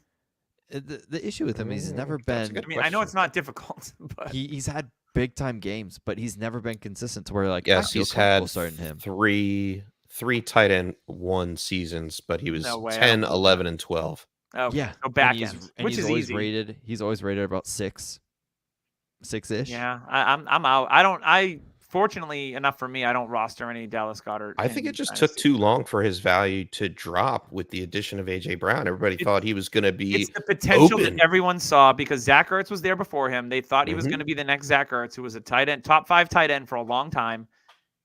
The issue with him is he's never That's a been. good I mean, I know question. it's not difficult, but He's had big time games, but he's never been consistent to where like Yes, I feel he's comfortable had starting him. three tight end 1 seasons, but he was No way, I 10, don't 11, and 12. okay. Yeah, So back and he's, end, and which he's is always easy. rated. He's always rated about 6ish. Yeah, I'm out. I fortunately enough for me, I don't roster any Dallas Goedert. I think in it just Dynasty. took too long for his value to drop with the addition of AJ Brown. Everybody thought he was going to be It's the potential open. that everyone saw because Zach Ertz was there before him. They thought he was Mhm. going to be the next Zach Ertz, who was a tight end, top 5 tight end for a long time.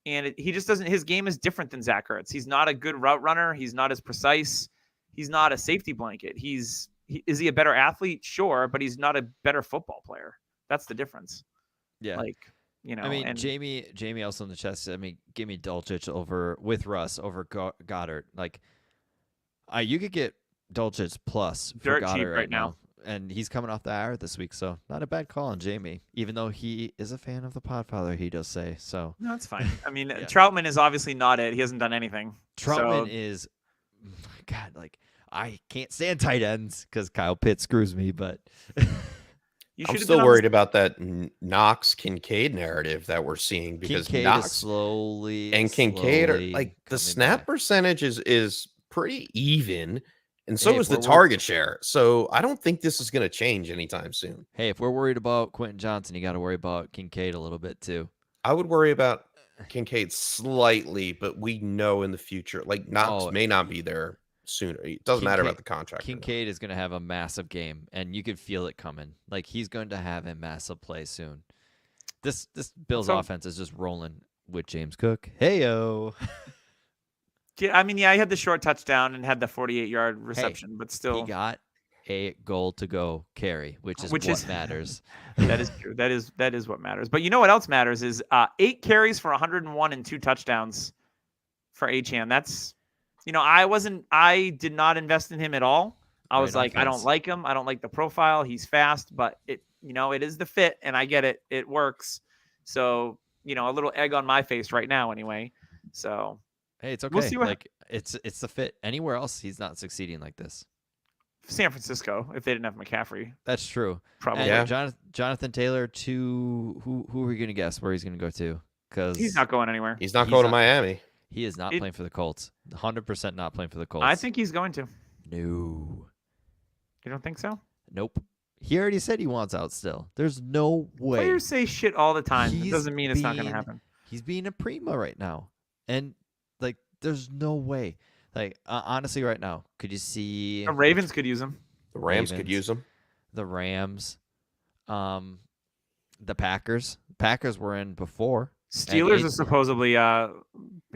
And he just doesn't. His game is different than Zach Ertz. He's not a good route runner. He's not as precise. He's not a safety blanket. Is he a better athlete? Sure, but he's not a better football player. That's the difference. Yeah, Like, you know, I mean, and Jamie also in the chest. I mean, give me Dulcich over with Russ over Goddard. Like, you could get Dulcich plus for Dirt cheap Goddard right now. and he's coming off the IR this week, so not a bad call on Jamie. Even though he is a fan of the Podfather, he does say so. no, it's fine. I mean, Yeah. Troutman is obviously not it. He hasn't done anything. Troutman So- is, God, like I can't stand tight ends because Kyle Pitts screws me, but. You I'm should have still been on worried about that Knox Kincaid narrative that we're seeing because Kincaid is Knox slowly and Kincaid are slowly like the coming snap back. percentage is pretty even, and so Hey, is if the we're target share. So I don't think this is going to change anytime soon. Hey, if we're worried about Quentin Johnson, you got to worry about Kincaid a little bit too. I would worry about Kincaid slightly, but we know in the future, like Knox Oh, may not be there sooner. It doesn't matter about the contract. or not. Kincaid is going to have a massive game, and you could feel it coming. Like he's going to have a massive play soon. This Bills So- offense is just rolling with James Cook. Heyo. Yeah, I mean, yeah, he had the short touchdown and had the 48-yard reception, but still, He got a goal to go carry, which is Which what is- matters. that is true. That is what matters. But you know what else matters is 8 carries for 101 and 2 touchdowns for Achane. That's, you know, I did not invest in him at all. I was Great like, I don't offense. like him. I don't like the profile. He's fast, but it is the fit, and I get it. It works. So, you know, a little egg on my face right now, anyway. So Hey, it's okay. We'll see what- like it's the fit. Anywhere else, he's not succeeding like this. San Francisco, if they didn't have McCaffrey, That's true. probably. And Yeah. Jonathan Taylor to who are you gonna guess where he's gonna go to? Because He's not going anywhere. He's not He's going to not- Miami. he is not It- playing for the Colts. 100% not playing for the Colts. I think he's going to. no. You don't think so? Nope. He already said he wants out still. There's no way. Players say shit all the time. It He's doesn't mean it's not going to being- happen. He's being a prima right now. And like there's no way. Like honestly right now, could you see The Ravens could use him. The Rams could Ravens. use him. the Rams, the Packers? Packers were in before. Steelers it- are supposedly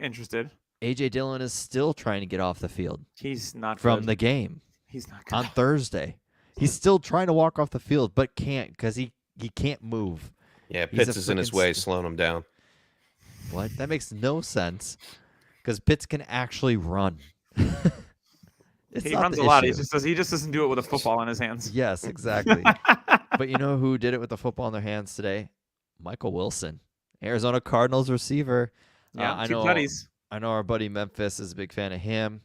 interested. AJ Dillon is still trying to get off the field He's not from good. the game He's not good. on Thursday. He's still trying to walk off the field, but can't because he can't move. Yeah, He's a Pitts is in his freaking way, st- slowing him down. What? That makes no sense. Because Pitts can actually run. It's He not runs the a lot. issue. He just doesn't do it with a football in his hands. Yes, exactly. But you know who did it with the football in their hands today? Michael Wilson. Arizona Cardinals receiver. Yeah, I two know. tutties. I know our buddy Memphis is a big fan of him.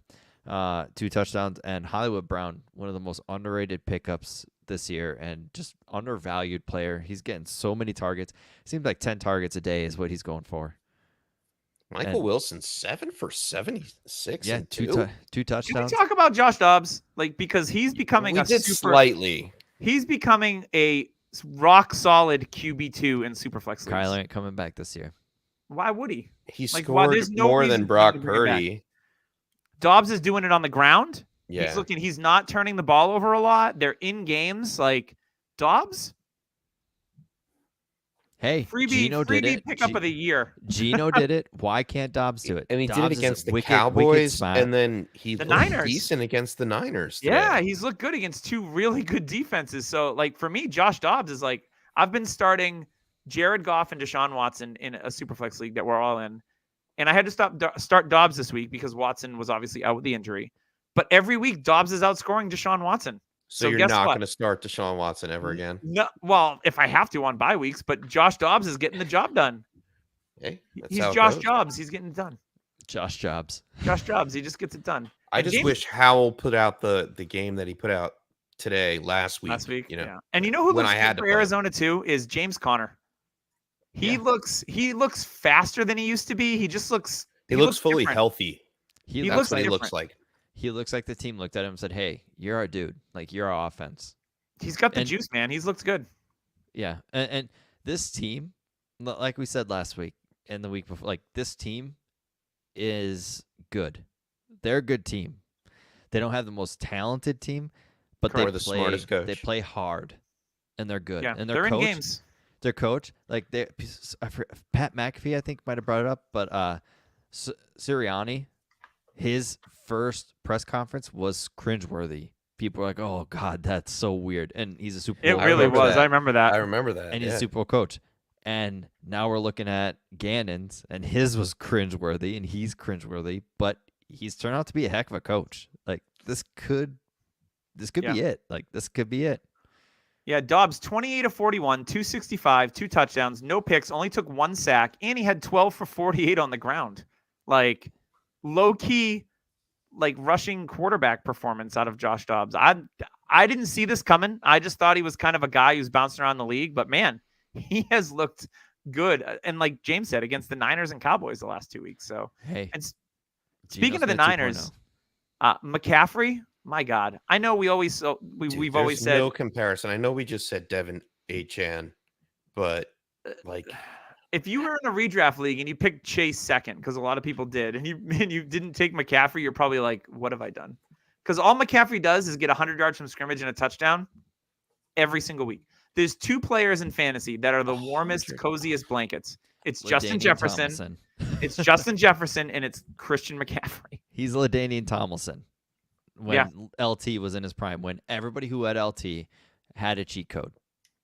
2 touchdowns, and Hollywood Brown, one of the most underrated pickups this year, and just undervalued player. He's getting so many targets. Seems like 10 targets a day is what he's going for. Michael And- Wilson 7 for 76 Yeah, and 2 2. Can we touchdowns. talk about Josh Dobbs? Like, because he's becoming We a did super. slightly. He's becoming a rock solid QB2 in Superflex leagues. Kyler ain't coming back this year. Why would he? He Like, why- scored there's no more reason than for him Brock to bring it back. Purdy. Dobbs is doing it on the ground. Yeah. He's not turning the ball over a lot. They're in games. Like, Dobbs, Hey, Gino did freebie it. pickup of the year. Gino did it. Why can't Dobbs do it? And he did Dobbs it is against the wicked Cowboys, smart. and then he The looked Niners. decent against the Niners. Today. Yeah, he's looked good against 2 really good defenses. So, like, for me, Josh Dobbs is like, I've been starting Jared Goff and Deshaun Watson in a Superflex league that we're all in. And I had to start Dobbs this week because Watson was obviously out with the injury. But every week, Dobbs is outscoring Deshaun Watson. So, So you're guess not what? going to start Deshaun Watson ever again. No, well, if I have to on bye weeks, but Josh Dobbs is getting the job done. Hey, that's He's how it Josh goes. Jobs. He's getting it done. Josh Jobs. Josh Jobs. He just gets it done. I And just James- wish Howell put out the game that he put out today last week. You know. know, And you know who when looks I had good to for play him. Arizona too is James Conner. He Yeah. looks faster than he used to be. He just looks. he looks fully different. healthy. He, He looks looks That's what like he looks different. like. he looks like the team looked at him and said, "Hey, you're our dude. Like you're our offense." He's got the And- juice, man. He's looked good. Yeah, and this team, like we said last week and the week before, like this team is good. They're a good team. They don't have the most talented team, but Or they the play. smartest coach. They play hard, and they're good. Yeah, and they're coach, in games. Their coach, like they, Pat McAfee, I think might have brought it up, but Sirianni, his first press conference was cringeworthy. People were like, "Oh God, that's so weird," and he's a Super It Bowl. I really remember was. that. I remember that. I remember that. And he's yeah. a Super Bowl coach. And now we're looking at Gannon's, and his was cringeworthy, and he's cringeworthy, but he's turned out to be a heck of a coach. Like this could Yeah. be it. Like this could be it. Yeah, Dobbs 28 of 41, 265, 2 touchdowns, no picks, only took 1 sack, and he had 12 for 48 on the ground. Like low key, like rushing quarterback performance out of Josh Dobbs. I didn't see this coming. I just thought he was kind of a guy who's bouncing around the league, but man, he has looked good. And like James said, against the Niners and Cowboys the last 2 weeks. So, Hey, and speaking Geno of the Smith 2.0. Niners, McCaffrey, my God, I know we always Dude, we've always there's said no comparison. I know we just said Devin Achan, but like if you were in a redraft league and you picked Chase second, because a lot of people did, and you didn't take McCaffrey, you're probably like, what have I done? Because all McCaffrey does is get 100 yards from scrimmage and a touchdown every single week. There's 2 players in fantasy that are the warmest, 100. coziest blankets. It's Justin LaDainian Jefferson. Tomlinson. It's Justin Jefferson, and it's Christian McCaffrey. He's LaDainian Tomlinson. When Yeah. LT was in his prime, when everybody who had LT had a cheat code.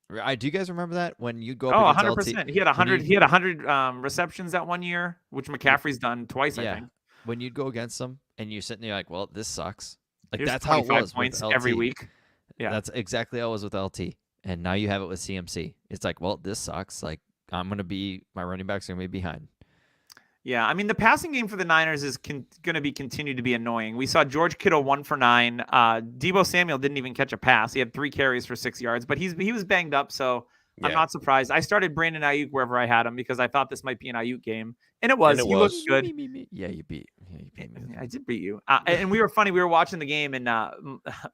Do you guys remember that when you go Oh, up against 100%. LT? He had 100. you- He had 100 receptions that one year, which McCaffrey's done twice, I Yeah. think. When you'd go against them and you're sitting there like, well, this sucks. Like Here's that's how it 25 was points with LT. every week. Yeah. That's exactly how it was with LT. And now you have it with CMC. It's like, well, this sucks. Like my running backs are gonna be behind. Yeah, I mean the passing game for the Niners is going to be continue to be annoying. We saw George Kittle 1 for 9. Debo Samuel didn't even catch a pass. He had 3 carries for 6 yards, but he was banged up, so I'm Yeah. not surprised. I started Brandon Ayuk wherever I had him because I thought this might be an Ayuk game, and it was. And it He was. looked good. Yeah, you beat me. I did beat you. And we were funny. We were watching the game, and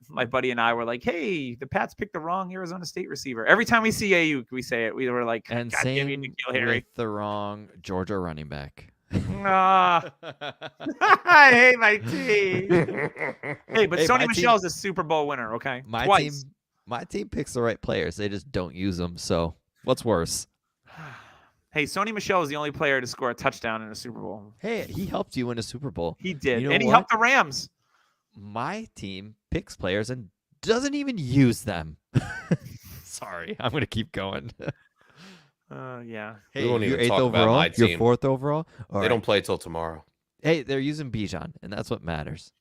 my buddy and I were like, "Hey, the Pats picked the wrong Arizona State receiver." Every time we see Ayuk, we say it. We were like, And "God damn you, same N'Keal Harry." with the wrong Georgia running back. Ah, I hate my team. Hey, but Hey, Sony my Michelle's a Super Bowl winner, okay? My Twice. team picks the right players. They just don't use them. So what's worse? Hey, Sony Michelle is the only player to score a touchdown in a Super Bowl. Hey, he helped you win a Super Bowl. He did, You know and he what? helped the Rams. My team picks players and doesn't even use them. Sorry, I'm gonna keep going. Yeah. We won't you're even talk about my You're team. 4th overall. All They right. don't play till tomorrow. Hey, they're using Bijan, and that's what matters.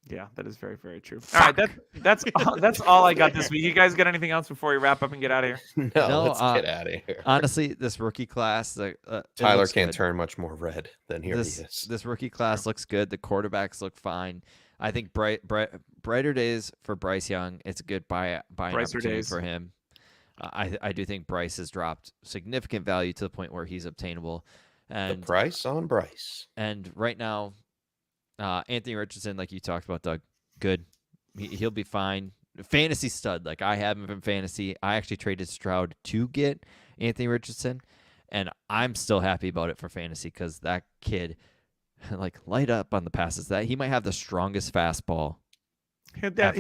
Yeah, that is very, very true. All right, that's all I got this week. You guys got anything else before we wrap up and get out of here? No, No, let's get out of here. Honestly, this rookie class, it Tyler looks can't good. turn much more red than here he This is. this rookie class looks good. The quarterbacks look fine. I think brighter days for Bryce Young. It's a good buying Brighter opportunity days. for him. I do think Bryce has dropped significant value to the point where he's obtainable. The And price on Bryce. and right now, Anthony Richardson, like you talked about, Doug, good. He'll be fine. Fantasy stud, like I have him in fantasy. I actually traded Stroud to get Anthony Richardson, and I'm still happy about it for fantasy because that kid, like, light up on the passes. That he might have the strongest fastball. He'll get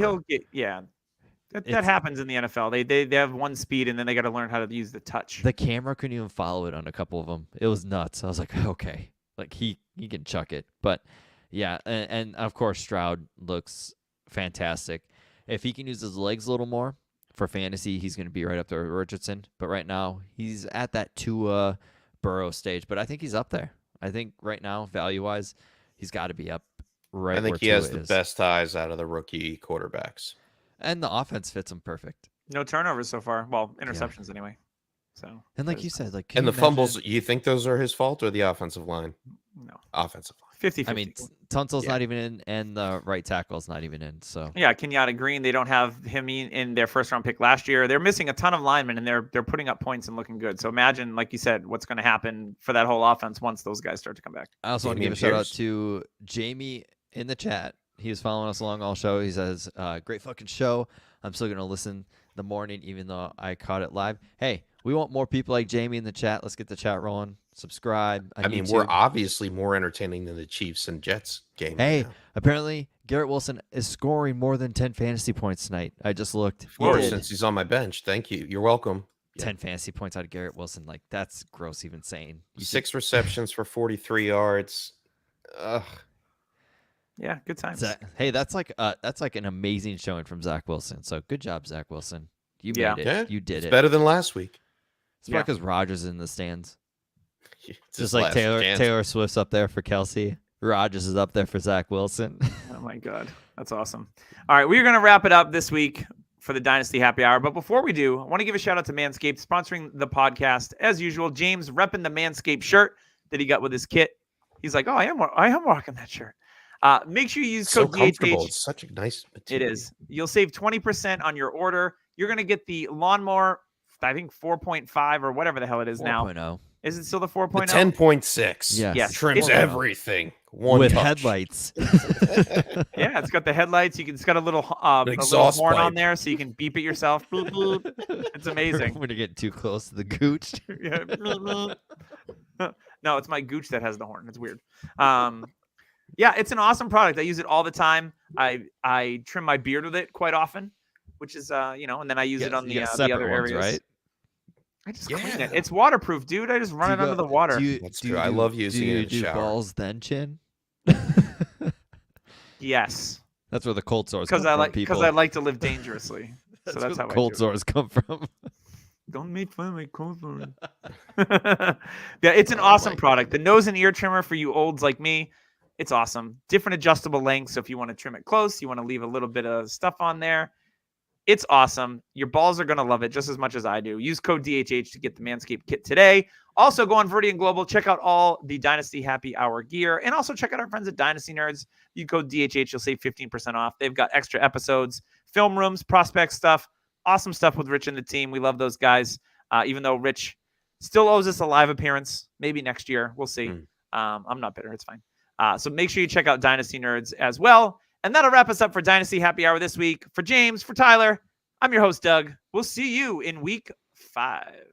That It's- happens in the NFL. They have one speed and then they got to learn how to use the touch. The camera couldn't even follow it on a couple of them. It was nuts. I was like, okay, like he can chuck it. But yeah, and of course Stroud looks fantastic. If he can use his legs a little more for fantasy, he's going to be right up there with Richardson. But right now, he's at that Tua Burrow stage. But I think he's up there. I think right now, value wise, he's got to be up right. I think where he has Tua the is. best eyes out of the rookie quarterbacks. And the offense fits him perfect. No turnovers so far. Well, interceptions anyway. So And like that you is said, like And can the you fumbles, imagine- you think those are his fault or the offensive line? no Offensive line. 50-50. I mean, Tunsil's Yeah. not even in, and the right tackle's not even in. So yeah, Kenyatta Green. They don't have him in their first round pick last year. They're missing a ton of linemen, and they're putting up points and looking good. So imagine, like you said, what's going to happen for that whole offense once those guys start to come back. I also want to give Damian a shout out Pierce. to Jamie in the chat. He was following us along all show. He says, great fucking show. I'm still going to listen the morning, even though I caught it live. Hey, we want more people like Jamie in the chat. Let's get the chat rolling. Subscribe. On I mean, YouTube. we're obviously more entertaining than the Chiefs and Jets game. right Hey, now. apparently Garrett Wilson is scoring more than 10 fantasy points tonight. I just looked. He Or did since he's on my bench. Thank you. You're welcome. 10 fantasy points out of Garrett Wilson. Like, that's gross even saying. You should- 6 receptions for 43 yards. Ugh. Yeah, good times. Hey, that's like an amazing showing from Zach Wilson. So good job, Zach Wilson. You Yeah. made it. Yeah, You did It's it. better than last week. It's probably because Rogers is in the stands. It's his Just like last Taylor chance. Taylor Swift's up there for Kelsey. Rogers is up there for Zach Wilson. Oh my God. That's awesome. All right. We're going to wrap it up this week for the Dynasty Happy Hour. But before we do, I want to give a shout out to Manscaped sponsoring the podcast. As usual, James repping the Manscaped shirt that he got with his kit. He's like, oh, I am rocking that shirt. Make sure you use So code comfortable. DHH. It's such a nice It material. is. You'll save 20% on your order. You're going to get the lawnmower, I think 4.5 or whatever the hell it is now. 4.0. Is it still the The 4.0? 10.6. Yes. Yes. Trims 4.0. everything. One with touch. headlights. Yeah, it's got the headlights. It's got a little exhaust horn on pipe. there so you can beep it yourself. Boop, boop. It's amazing. When you get too close to the gooch. Yeah. No, it's my gooch that has the horn. It's weird. Yeah, it's an awesome product. I use it all the time. I trim my beard with it quite often, which is and then I use it on You the got the separate other ones, areas. right? I just clean Yeah. it. It's waterproof, dude. I just run it under the water. That's true. I love using do it you in the do shower. balls then chin? Yes, That's where the cold sores come because from, people. I like to live dangerously. That's so where that's the how cold I do sores come from. it. Don't make fun of my cold sores. Yeah, it's an awesome my product. The nose and ear trimmer for you olds like me. It's awesome. Different adjustable lengths. So if you want to trim it close, you want to leave a little bit of stuff on there. It's awesome. Your balls are going to love it just as much as I do. Use code DHH to get the Manscaped kit today. Also, go on Verdian Global. Check out all the Dynasty Happy Hour gear. And also check out our friends at Dynasty Nerds. You code DHH, you'll save 15% off. They've got extra episodes, film rooms, prospect stuff. Awesome stuff with Rich and the team. We love those guys. Even though Rich still owes us a live appearance. Maybe next year. We'll see. I'm not bitter. It's fine. So make sure you check out Dynasty Nerds as well. And that'll wrap us up for Dynasty Happy Hour this week. For James, for Tyler, I'm your host, Doug. We'll see you in week 5.